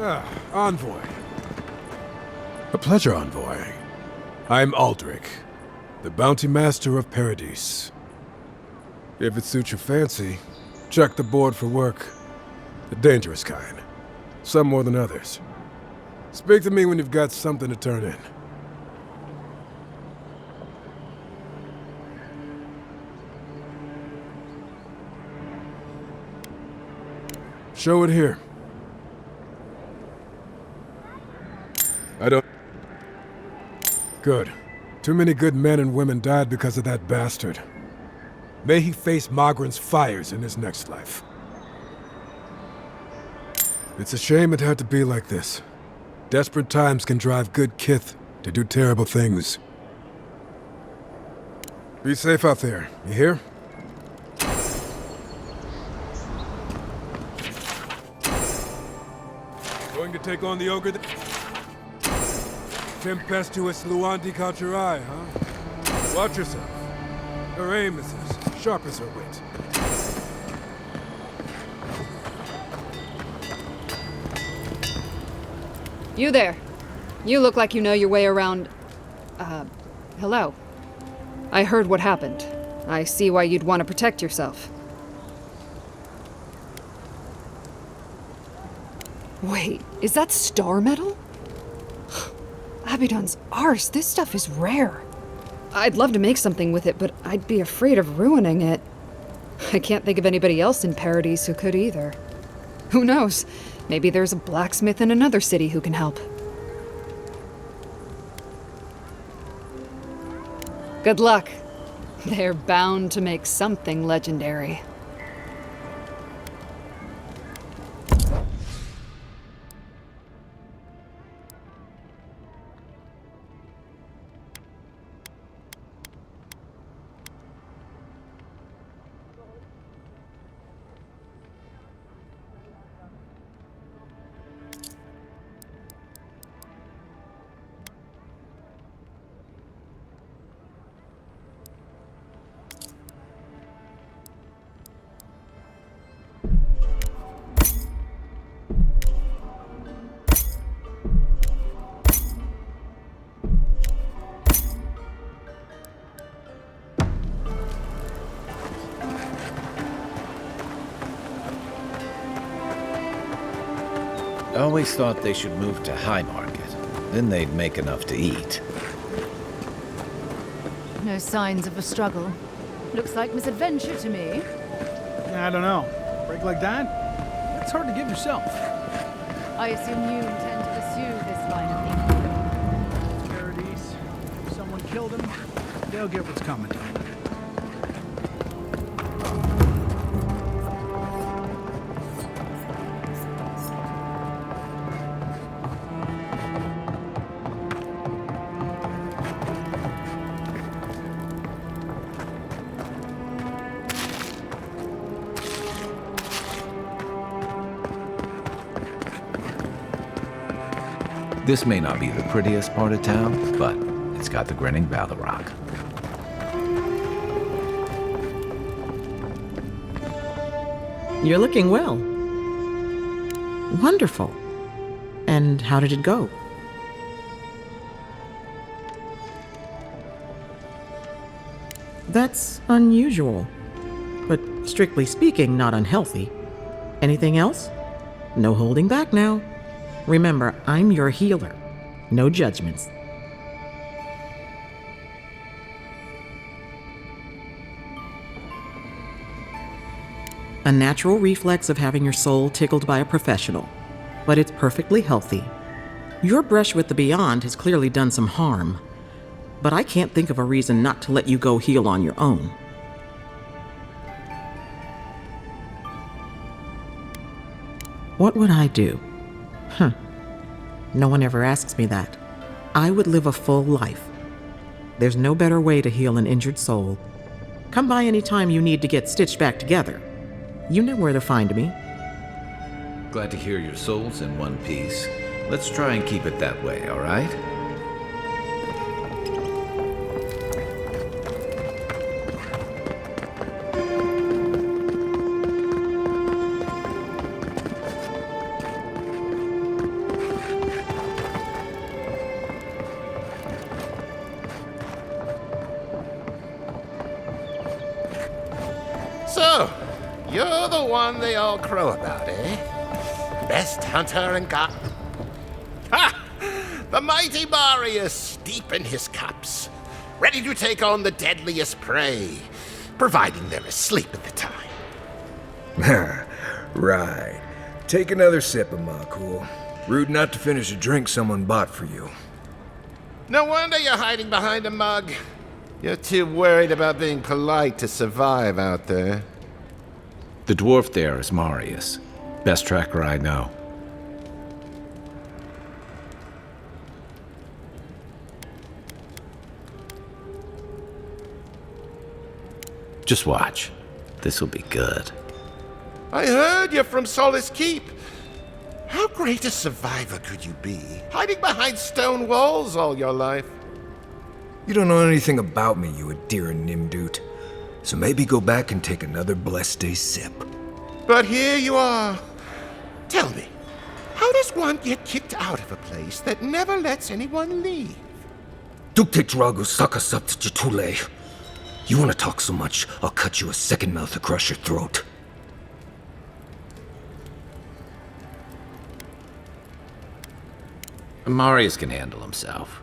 Envoy. A pleasure, Envoy. I'm Aldrich, the bounty master of Paradis. If it suits your fancy, check the board for work. The dangerous kind. Some more than others. Speak to me when you've got something to turn in. Show it here. I don't... Good. Too many good men and women died because of that bastard. May he face Magran's fires in his next life. It's a shame it had to be like this. Desperate times can drive good kith to do terrible things. Be safe out there, you hear? Going to take on the ogre Tempestuous Luandi Kachirai, huh? Watch yourself. Her aim is as sharp as her wit. You there. You look like you know your way around... hello. I heard what happened. I see why you'd want to protect yourself. Wait, is that star metal? Abaddon's arse, this stuff is rare. I'd love to make something with it, but I'd be afraid of ruining it. I can't think of anybody else in Paradis who could either. Who knows? Maybe there's a blacksmith in another city who can help. Good luck. They're bound to make something legendary. I always thought they should move to High Market. Then they'd make enough to eat. No signs of a struggle. Looks like misadventure to me. I don't know. Break like that? It's hard to give yourself. I assume you intend to pursue this line of thinking. Paradis. If someone killed him, they'll get what's coming to them. This may not be the prettiest part of town, but it's got the grinning Balrog. You're looking well. Wonderful. And how did it go? That's unusual, but strictly speaking, not unhealthy. Anything else? No holding back now. Remember, I'm your healer. No judgments. A natural reflex of having your soul tickled by a professional, but it's perfectly healthy. Your brush with the Beyond has clearly done some harm, but I can't think of a reason not to let you go heal on your own. What would I do? No one ever asks me that. I would live a full life. There's no better way to heal an injured soul. Come by any time you need to get stitched back together. You know where to find me. Glad to hear your soul's in one piece. Let's try and keep it that way, all right? You're the one they all crow about, eh? Best hunter in God. Ha! The mighty Marius, deep in his cups, ready to take on the deadliest prey, providing they're asleep at the time. Right. Take another sip of Makul. Rude not to finish a drink someone bought for you. No wonder you're hiding behind a mug. You're too worried about being polite to survive out there. The dwarf there is Marius. Best tracker I know. Just watch. This'll be good. I heard you're from Solace Keep. How great a survivor could you be, hiding behind stone walls all your life? You don't know anything about me, you Adiran Nimdut. So maybe go back and take another blessed day sip. But here you are. Tell me, how does one get kicked out of a place that never lets anyone leave? Dukte Dragu Sakasat Jitule. You want to talk so much, I'll cut you a second mouth across your throat. Marius can handle himself.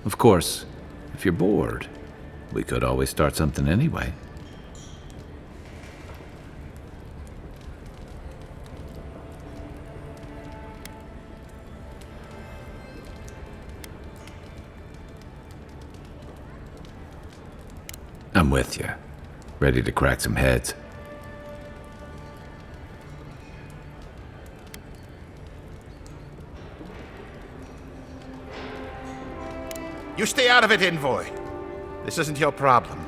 Of course, if you're bored, we could always start something anyway. I'm with you. Ready to crack some heads. You stay out of it, Envoy. This isn't your problem.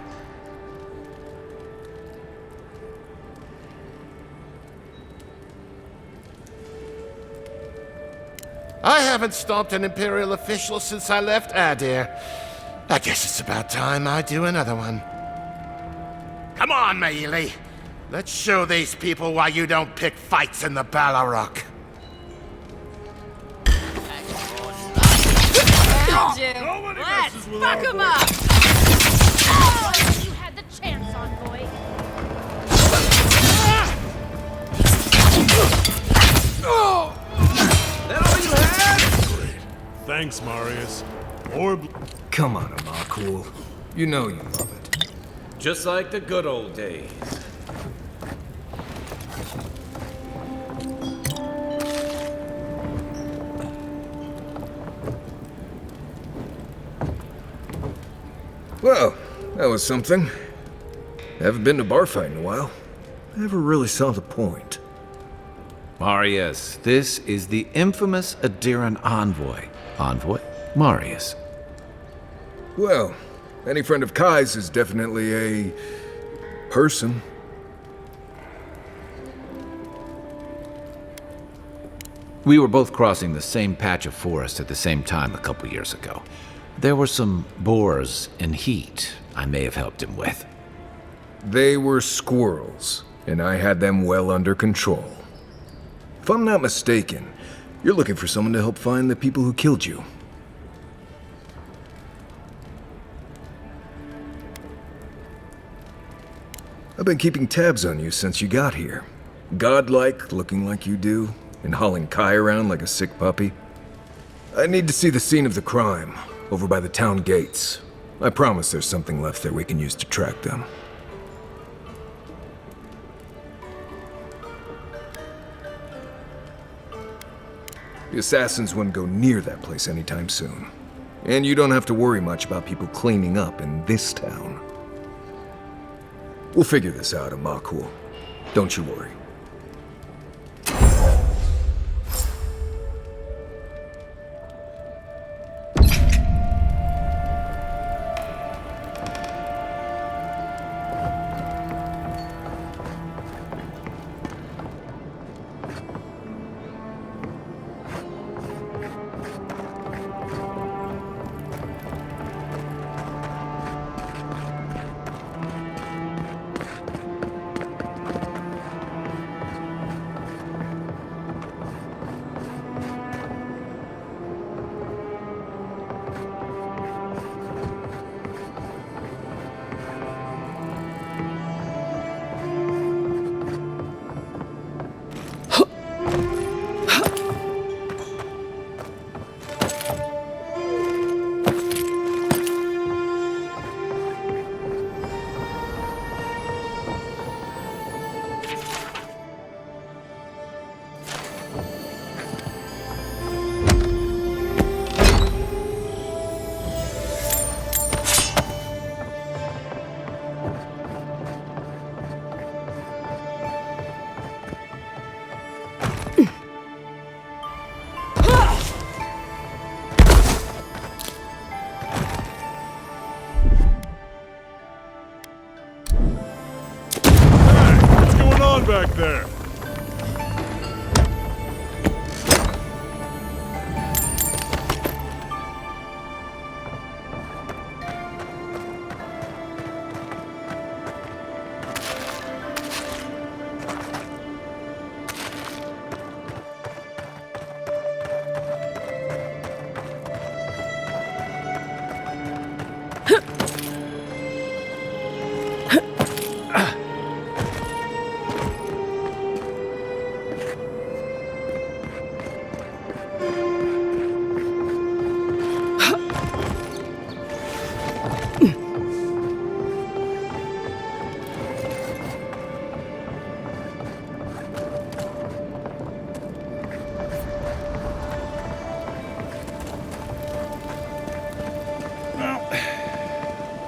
I haven't stomped an Imperial official since I left Adir. I guess it's about time I do another one. Come on, Maili. Let's show these people why you don't pick fights in the Ballarok. Let's fuck him up! Oh, you had the chance, Envoy. That'll be had! Great. Thanks, Marius. More Come on, Makul. You know you love it. Just like the good old days. Well, that was something. Haven't been to bar fight in a while. Never really saw the point. Marius, this is the infamous Adiran envoy. Envoy? Marius. Well, any friend of Kai's is definitely a person. We were both crossing the same patch of forest at the same time a couple years ago. There were some boars in heat I may have helped him with. They were squirrels, and I had them well under control. If I'm not mistaken, you're looking for someone to help find the people who killed you. I've been keeping tabs on you since you got here. Godlike, looking like you do, and hauling Kai around like a sick puppy. I need to see the scene of the crime, over by the town gates. I promise there's something left there we can use to track them. The assassins wouldn't go near that place anytime soon. And you don't have to worry much about people cleaning up in this town. We'll figure this out, Makul. Don't you worry. there.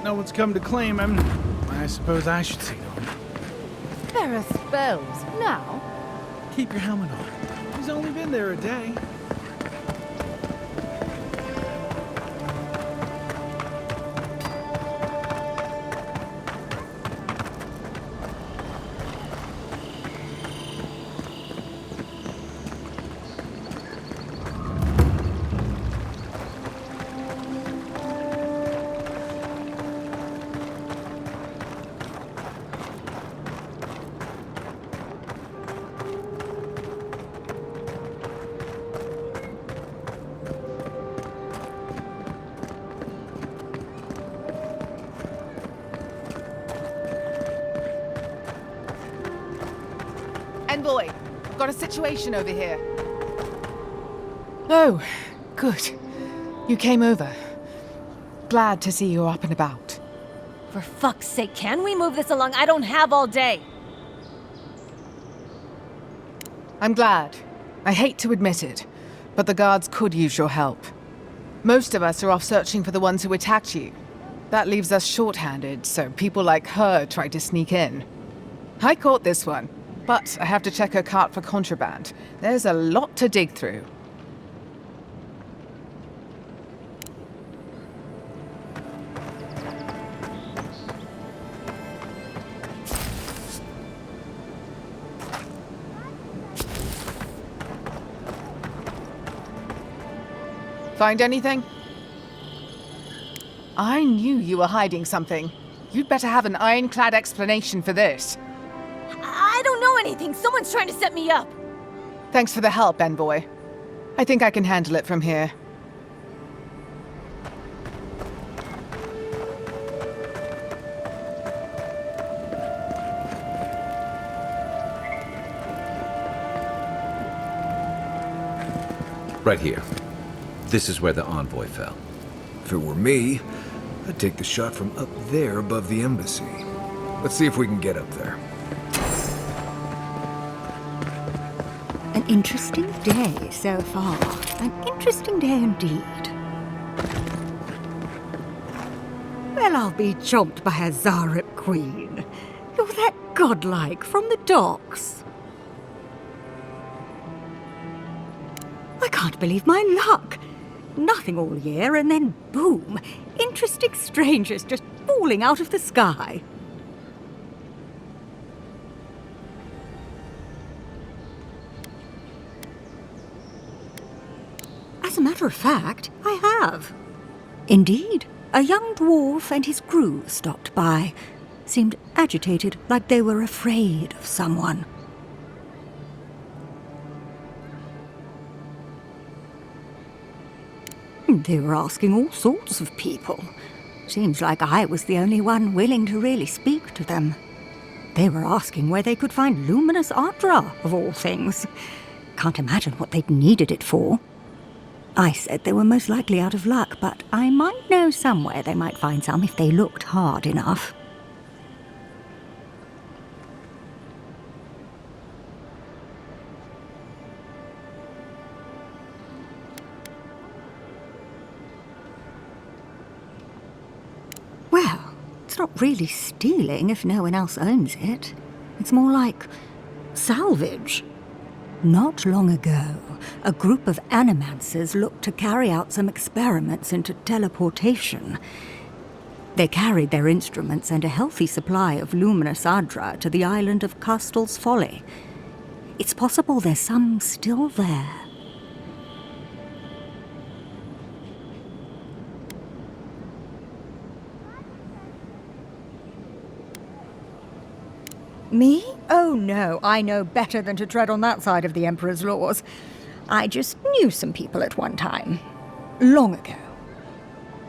No one's come to claim him. I suppose I should see to him. There are spells now. Keep your helmet on. He's only been there a day. Envoy, I've got a situation over here. Oh, good. You came over. Glad to see you're up and about. For fuck's sake, can we move this along? I don't have all day. I'm glad. I hate to admit it, but the guards could use your help. Most of us are off searching for the ones who attacked you. That leaves us short-handed, so people like her try to sneak in. I caught this one, but I have to check her cart for contraband. There's a lot to dig through. Find anything? I knew you were hiding something. You'd better have an ironclad explanation for this. I don't know anything. Someone's trying to set me up. Thanks for the help, Envoy. I think I can handle it from here. Right here. This is where the envoy fell. If it were me, I'd take the shot from up there above the embassy. Let's see if we can get up there. An interesting day so far. An interesting day indeed. Well, I'll be chomped by a Zarep queen. You're that godlike from the docks. I can't believe my luck. Nothing all year, and then boom, interesting strangers just falling out of the sky. As a matter of fact, I have. Indeed, a young dwarf and his crew stopped by. Seemed agitated, like they were afraid of someone. They were asking all sorts of people. Seems like I was the only one willing to really speak to them. They were asking where they could find luminous Adra, of all things. Can't imagine what they'd needed it for. I said they were most likely out of luck, but I might know somewhere they might find some if they looked hard enough. Well, it's not really stealing if no one else owns it. It's more like salvage. Not long ago, a group of animancers looked to carry out some experiments into teleportation. They carried their instruments and a healthy supply of luminous adra to the island of Castel's Folly. It's possible there's some still there. Me? Oh no, I know better than to tread on that side of the Emperor's laws. I just knew some people at one time. Long ago.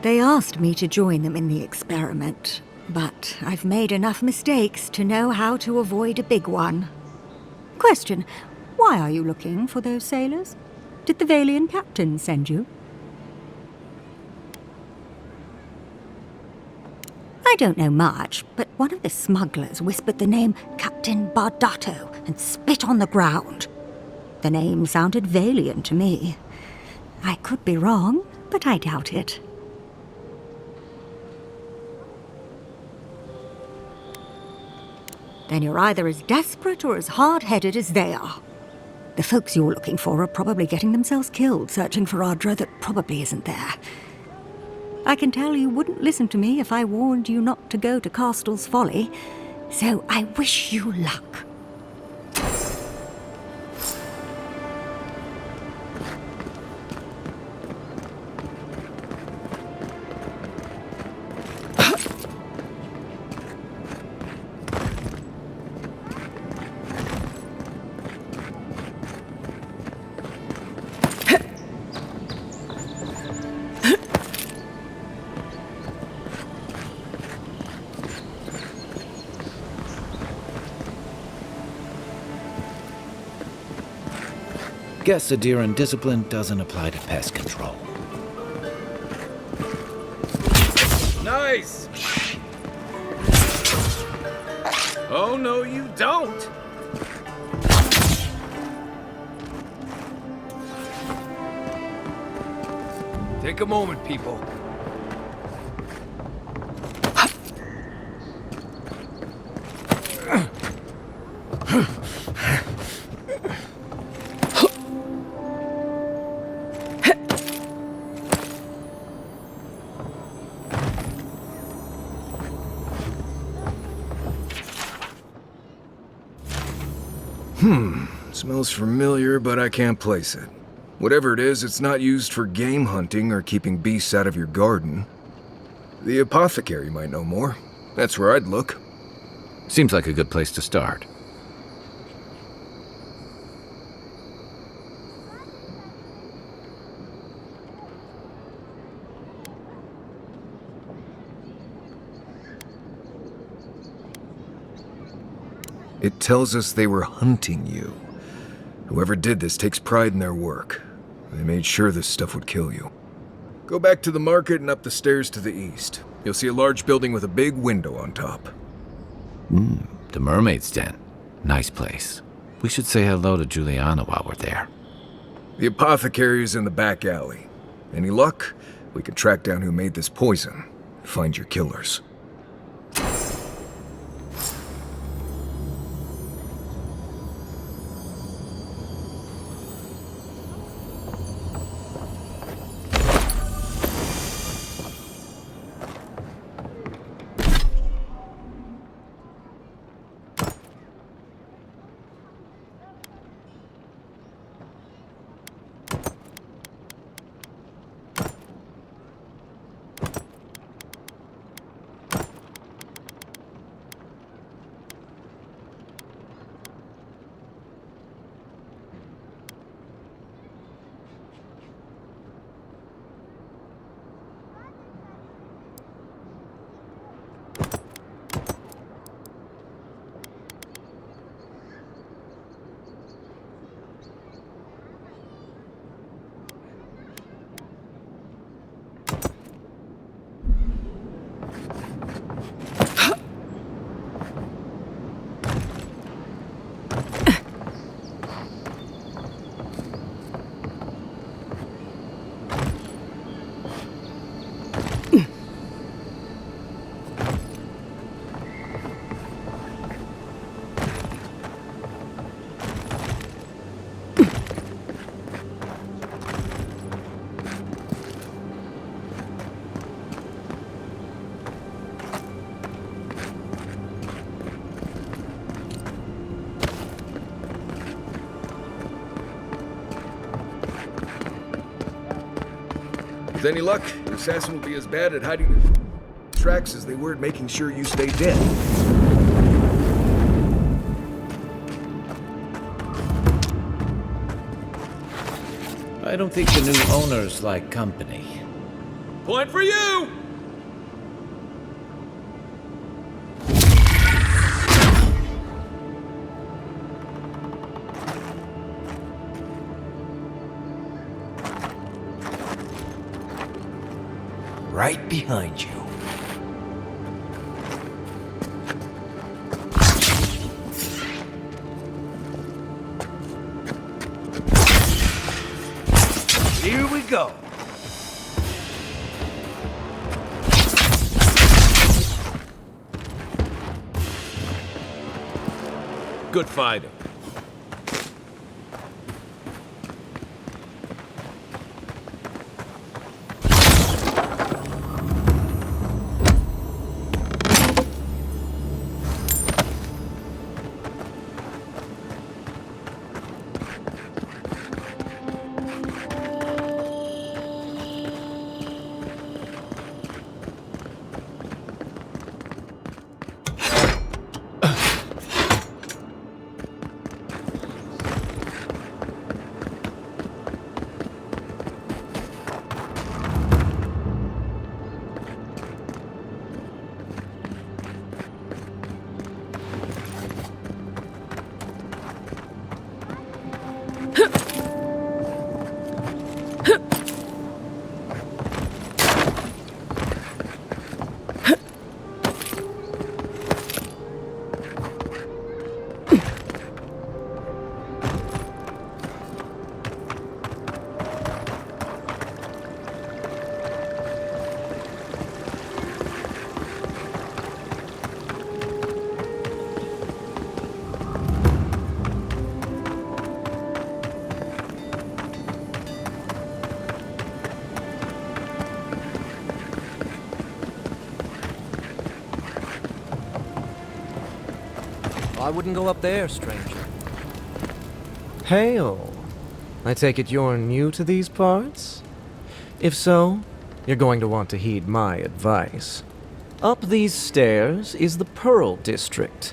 They asked me to join them in the experiment, but I've made enough mistakes to know how to avoid a big one. Question, why are you looking for those sailors? Did the Valian captain send you? I don't know much, but one of the smugglers whispered the name Captain Bardato and spit on the ground. The name sounded Valian to me. I could be wrong, but I doubt it. Then you're either as desperate or as hard-headed as they are. The folks you're looking for are probably getting themselves killed searching for Adra that probably isn't there. I can tell you wouldn't listen to me if I warned you not to go to Castel's Folly, so I wish you luck. Guess Adiran discipline doesn't apply to pest control. Nice! Oh, no, you don't! Take a moment, people. Smells familiar, but I can't place it. Whatever it is, it's not used for game hunting or keeping beasts out of your garden. The apothecary might know more. That's where I'd look. Seems like a good place to start. It tells us they were hunting you. Whoever did this takes pride in their work. They made sure this stuff would kill you. Go back to the market and up the stairs to the east. You'll see a large building with a big window on top. The Mermaid's Den. Nice place. We should say hello to Juliana while we're there. The apothecary is in the back alley. Any luck? We can track down who made this poison. Find your killers. With any luck, the assassin will be as bad at hiding the tracks as they were at making sure you stay dead. I don't think the new owners like company. Point for you! Right behind you. Here we go. Good fighting. I wouldn't go up there, stranger. Hail. I take it you're new to these parts? If so, you're going to want to heed my advice. Up these stairs is the Pearl District.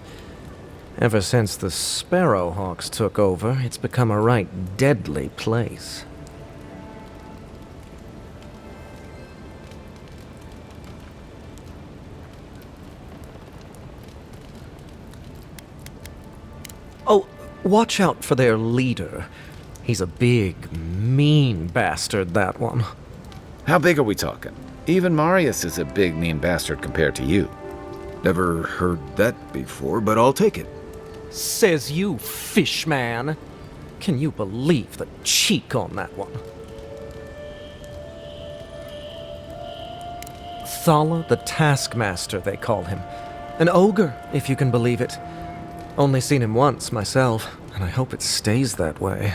Ever since the Sparrowhawks took over, it's become a right deadly place. Oh, watch out for their leader. He's a big, mean bastard, that one. How big are we talking? Even Marius is a big, mean bastard compared to you. Never heard that before, but I'll take it. Says you, fishman. Can you believe the cheek on that one? Thala the Taskmaster, they call him. An ogre, if you can believe it. Only seen him once, myself, and I hope it stays that way.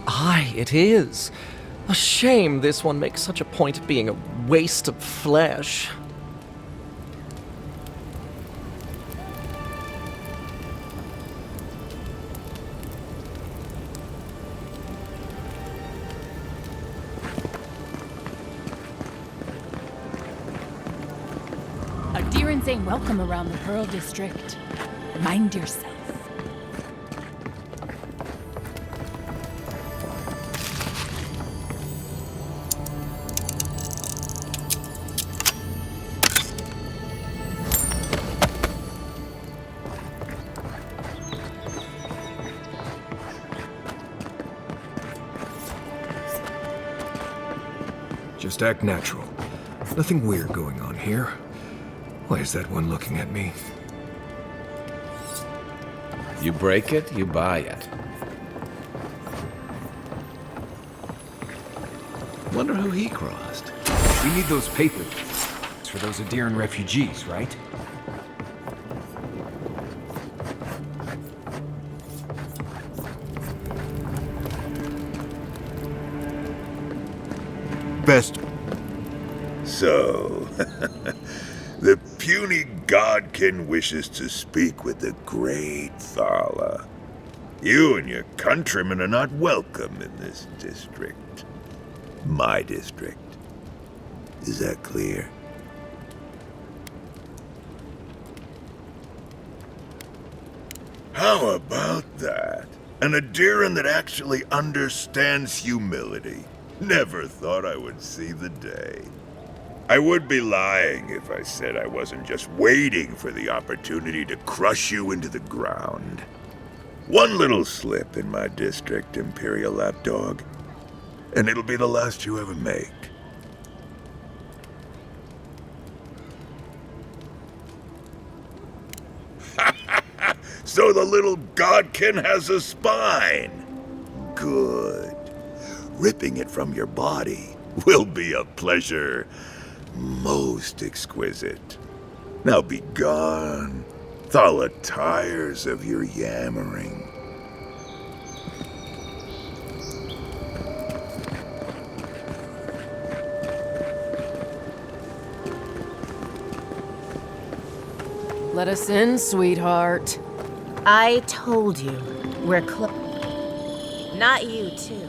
Aye, it is. A shame this one makes such a point of being a waste of flesh. Adherents ain't welcome around the Pearl District. Mind yourself. Just act natural. Nothing weird going on here. Why is that one looking at me? You break it, you buy it. Wonder who he crossed. We need those papers. It's for those Adiran refugees, right? best. So, the puny godkin wishes to speak with the great Thala. You and your countrymen are not welcome in this district. My district. Is that clear? How about that? An Adiran that actually understands humility. Never thought I would see the day. I would be lying if I said I wasn't just waiting for the opportunity to crush you into the ground. One little slip in my district, Imperial Lapdog, and it'll be the last you ever make. So the little godkin has a spine. Good. Ripping it from your body will be a pleasure most exquisite. Now be gone. Thala tires of your yammering. Let us in, sweetheart. I told you, we're Not you, too.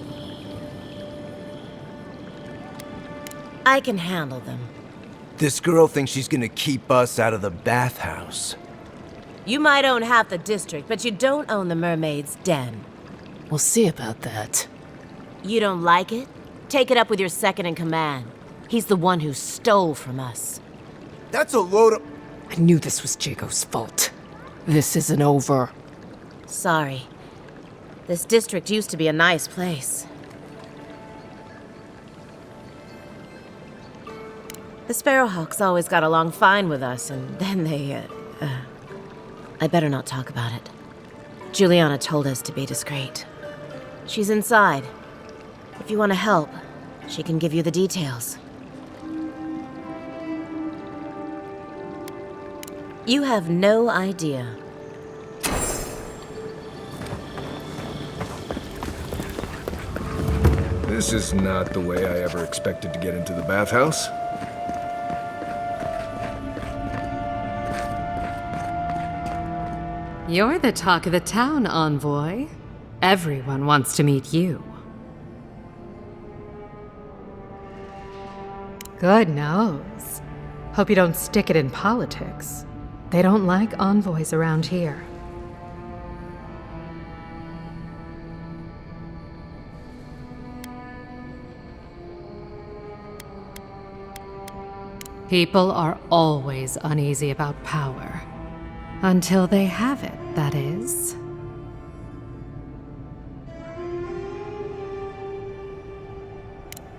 I can handle them. This girl thinks she's gonna keep us out of the bathhouse. You might own half the district, but you don't own the mermaid's den. We'll see about that. You don't like it? Take it up with your second in command. He's the one who stole from us. That's a load of... I knew this was Jago's fault. This isn't over. Sorry. This district used to be a nice place. The Sparrowhawks always got along fine with us, and then they, I better not talk about it. Juliana told us to be discreet. She's inside. If you want to help, she can give you the details. You have no idea. This is not the way I ever expected to get into the bathhouse. You're the talk of the town, Envoy. Everyone wants to meet you. Good nose. Hope you don't stick it in politics. They don't like envoys around here. People are always uneasy about power. Until they have it, that is.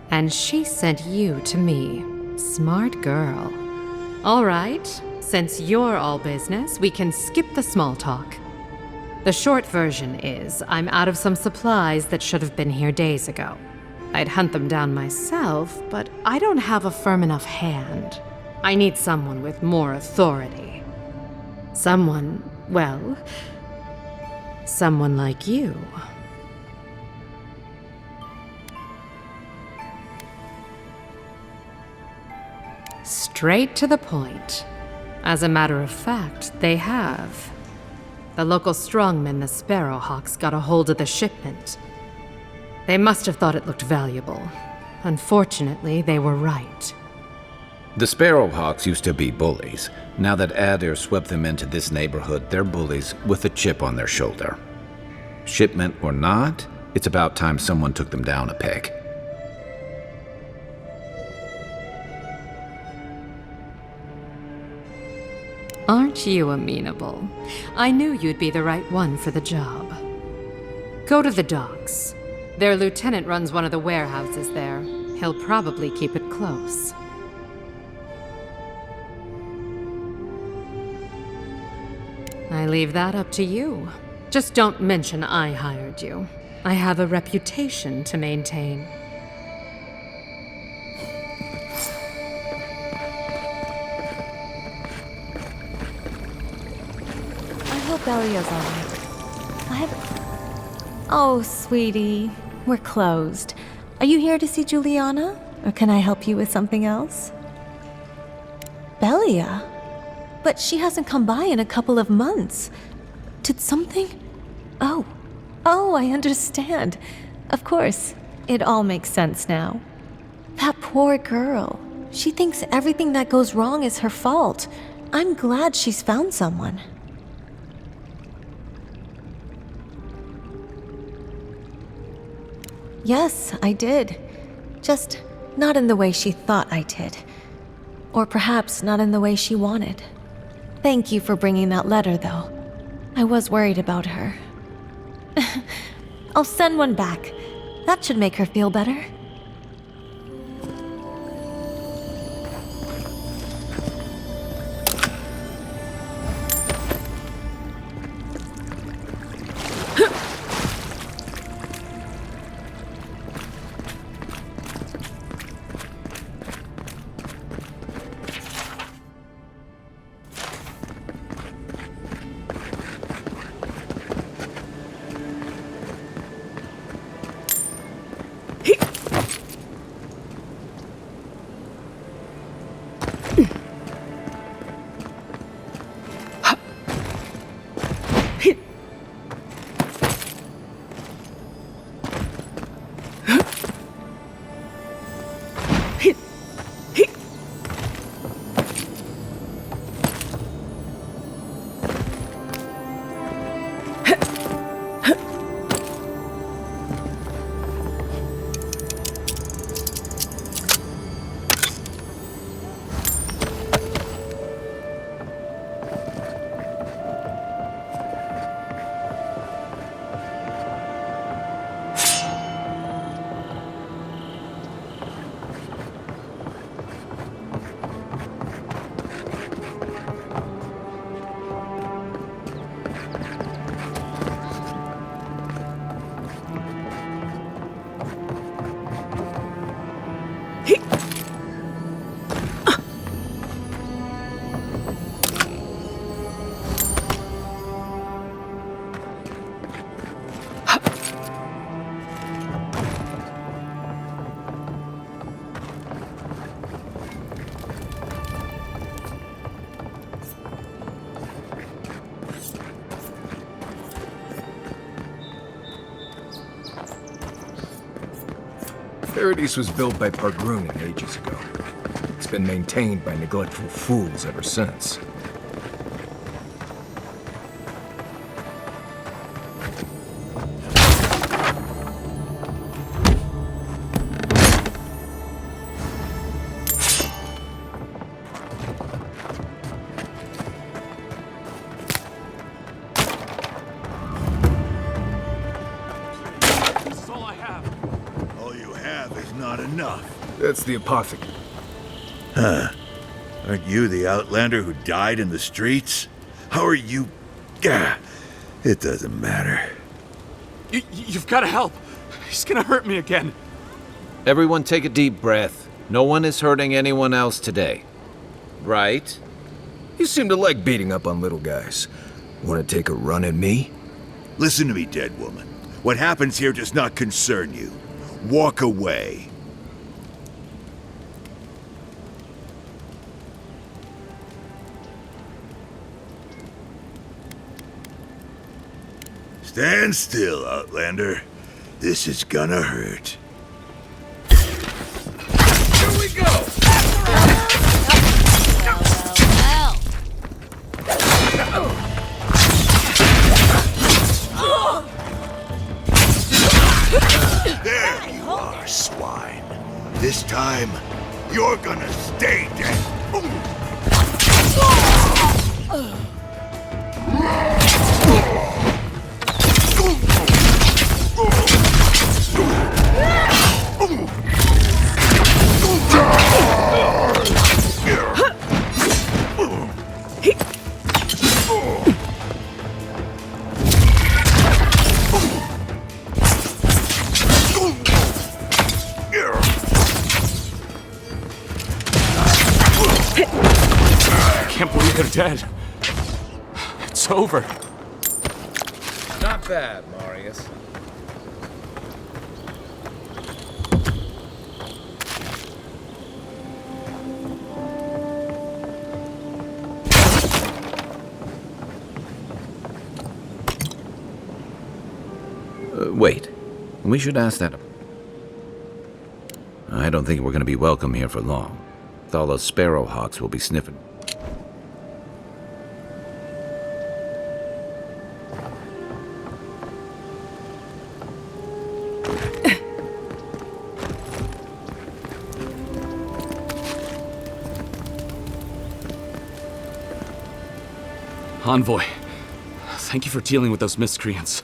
And she sent you to me. Smart girl. All right, since you're all business, we can skip the small talk. The short version is, I'm out of some supplies that should have been here days ago. I'd hunt them down myself, but I don't have a firm enough hand. I need someone with more authority. Someone, well, someone like you. Straight to the point. As a matter of fact, they have. The local strongmen, the Sparrowhawks, got a hold of the shipment. They must have thought it looked valuable. Unfortunately, they were right. The Sparrowhawks used to be bullies. Now that Adir swept them into this neighborhood, they're bullies with a chip on their shoulder. Shipment or not, it's about time someone took them down a peg. Aren't you amenable? I knew you'd be the right one for the job. Go to the docks. Their lieutenant runs one of the warehouses there. He'll probably keep it close. I leave that up to you. Just don't mention I hired you. I have a reputation to maintain. I hope Elio's alright. Oh, sweetie. We're closed. Are you here to see Juliana? Or can I help you with something else? Belia? But she hasn't come by in a couple of months. Did something? Oh, I understand. Of course, it all makes sense now. That poor girl. She thinks everything that goes wrong is her fault. I'm glad she's found someone. Yes, I did. Just not in the way she thought I did. Or perhaps not in the way she wanted. Thank you for bringing that letter, though. I was worried about her. I'll send one back. That should make her feel better. Paradis was built by Pargrunin ages ago. It's been maintained by neglectful fools ever since. This is all I have. All you have is not enough. That's the apothecary. Huh. Aren't you the Outlander who died in the streets? How are you... Gah, it doesn't matter. You've got to help. He's gonna hurt me again. Everyone take a deep breath. No one is hurting anyone else today. Right? You seem to like beating up on little guys. Want to take a run at me? Listen to me, dead woman. What happens here does not concern you. Walk away. Stand still, Outlander. This is gonna hurt. Here we go! There you are, swine. This time, you're gonna stay dead. I can't believe they're dead. It's over. Not bad, Marius. Wait. We should ask that. I don't think we're going to be welcome here for long. Thala's sparrowhawks will be sniffing. Envoy, thank you for dealing with those miscreants.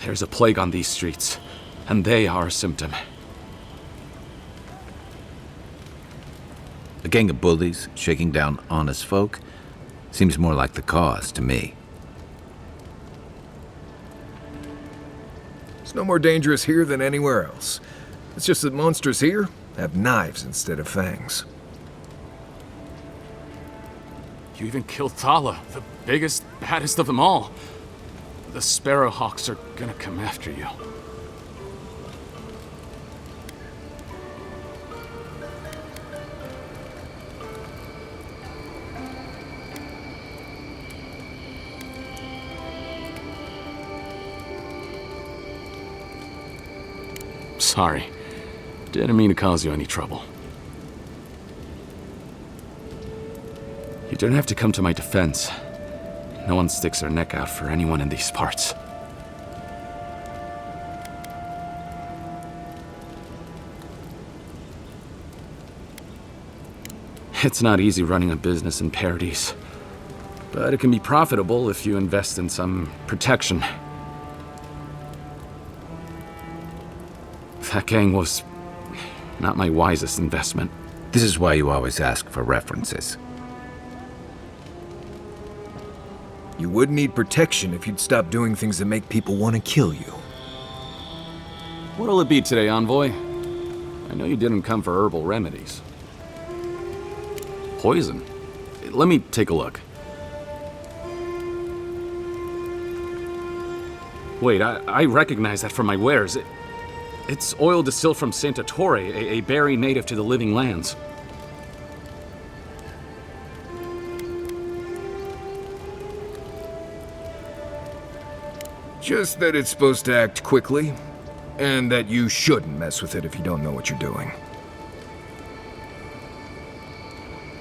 There's a plague on these streets, and they are a symptom. A gang of bullies shaking down honest folk seems more like the cause to me. It's no more dangerous here than anywhere else. It's just that monsters here have knives instead of fangs. You even killed Thala, the biggest, baddest of them all. The Sparrowhawks are gonna come after you. Sorry. Didn't mean to cause you any trouble. You don't have to come to my defense. No one sticks their neck out for anyone in these parts. It's not easy running a business in Paradis, but it can be profitable if you invest in some protection. That gang was not my wisest investment. This is why you always ask for references. You would need protection if you'd stop doing things that make people want to kill you. What'll it be today, Envoy? I know you didn't come for herbal remedies. Poison? Let me take a look. Wait, I recognize that from my wares. It's oil distilled from Santa Torre, a berry native to the living lands. Just that it's supposed to act quickly, and that you shouldn't mess with it if you don't know what you're doing.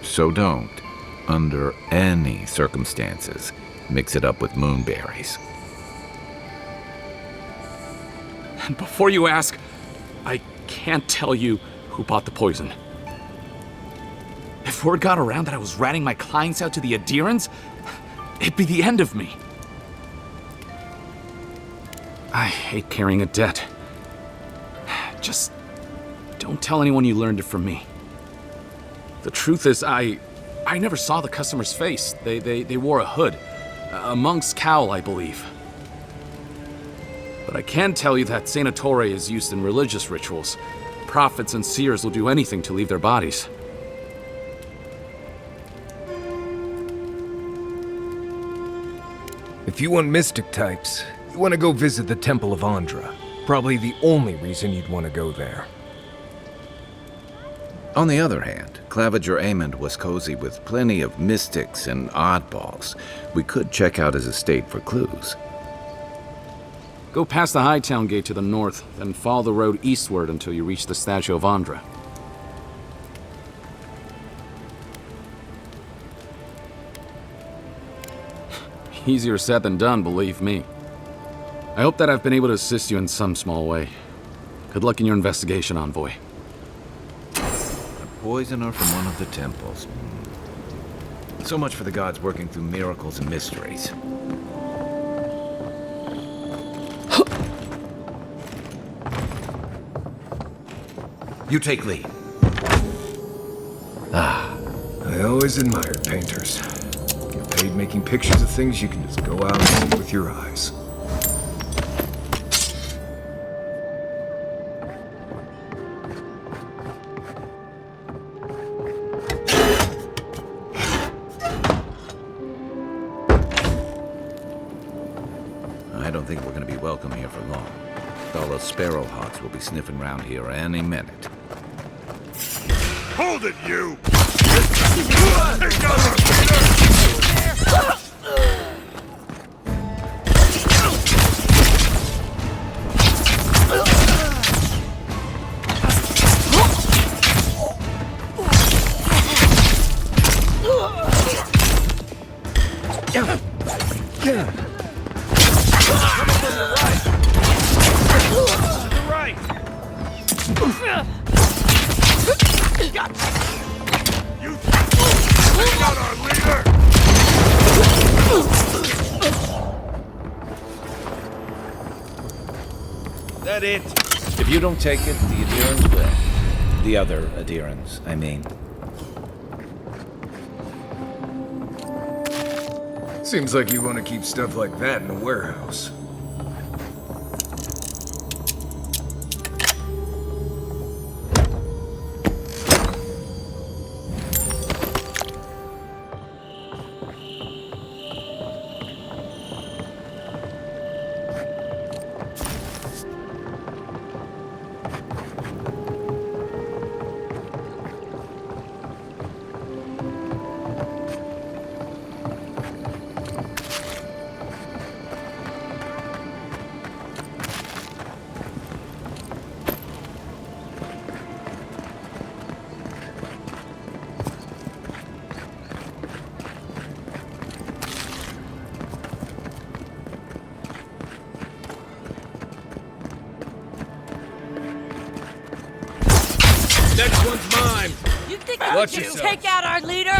So don't, under any circumstances, mix it up with moonberries. And before you ask, I can't tell you who bought the poison. If word got around that I was ratting my clients out to the Adherents, it'd be the end of me. I hate carrying a debt. Just don't tell anyone you learned it from me. The truth is, I never saw the customer's face. They wore a hood. A monk's cowl, I believe. But I can tell you that Santa Torre is used in religious rituals. Prophets and seers will do anything to leave their bodies. If you want mystic types, you want to go visit the Temple of Andra. Probably the only reason you'd want to go there. On the other hand, Claviger Amond was cozy with plenty of mystics and oddballs. We could check out his estate for clues. Go past the Hightown Gate to the north, then follow the road eastward until you reach the statue of Andra. Easier said than done, believe me. I hope that I've been able to assist you in some small way. Good luck in your investigation, Envoy. A poisoner from one of the temples. So much for the gods working through miracles and mysteries. You take lead. I always admired painters. Get paid making pictures of things you can just go out and see with your eyes. I don't think we're going to be welcome here for long. All those sparrowhawks will be sniffing around here any minute. Hold it, you! That it? If you don't take it, the Adherents will. The other Adherents, I mean. Seems like you want to keep stuff like that in a warehouse. Next one's mine. You think Watch you can yourself. take out our leader?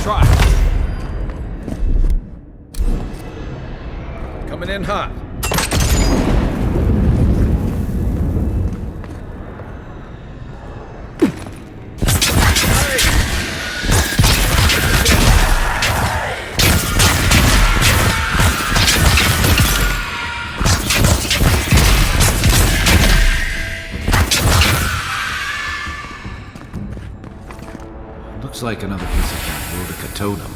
Try. Coming in hot. Looks like another piece of that Rodica totem.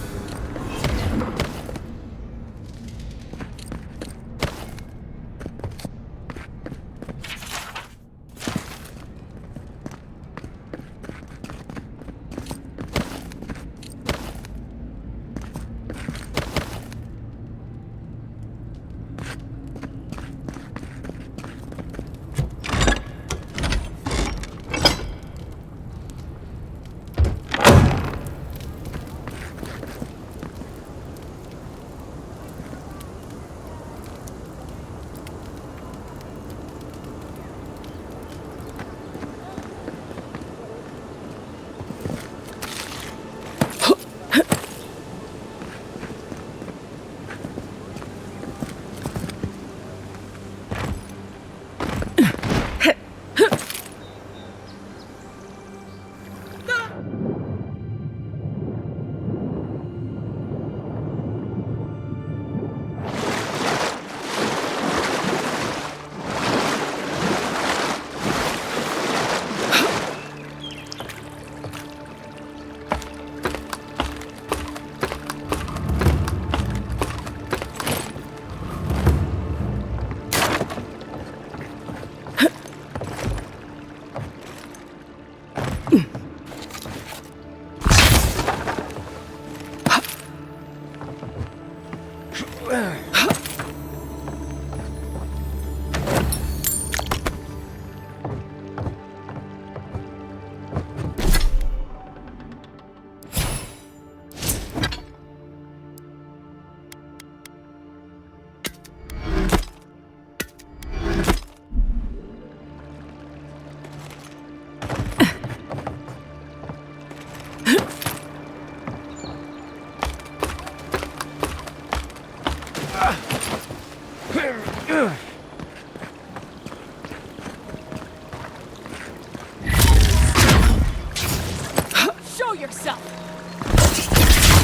Show yourself!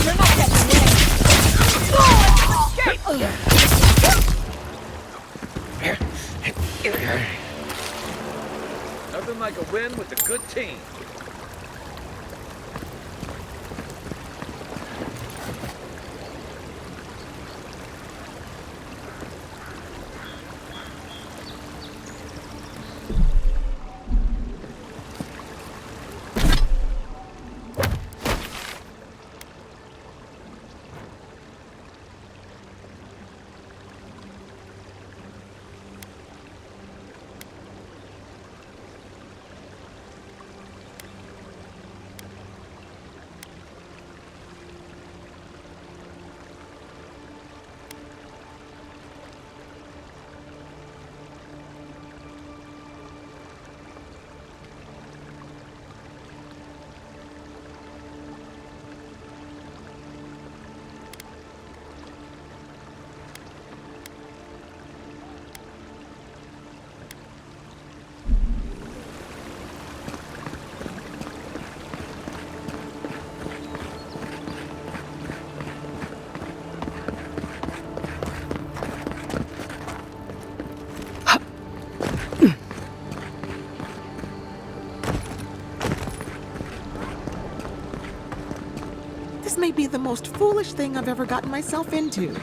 You're not getting away! Oh, escape! Nothing like a win with a good team. This may be the most foolish thing I've ever gotten myself into.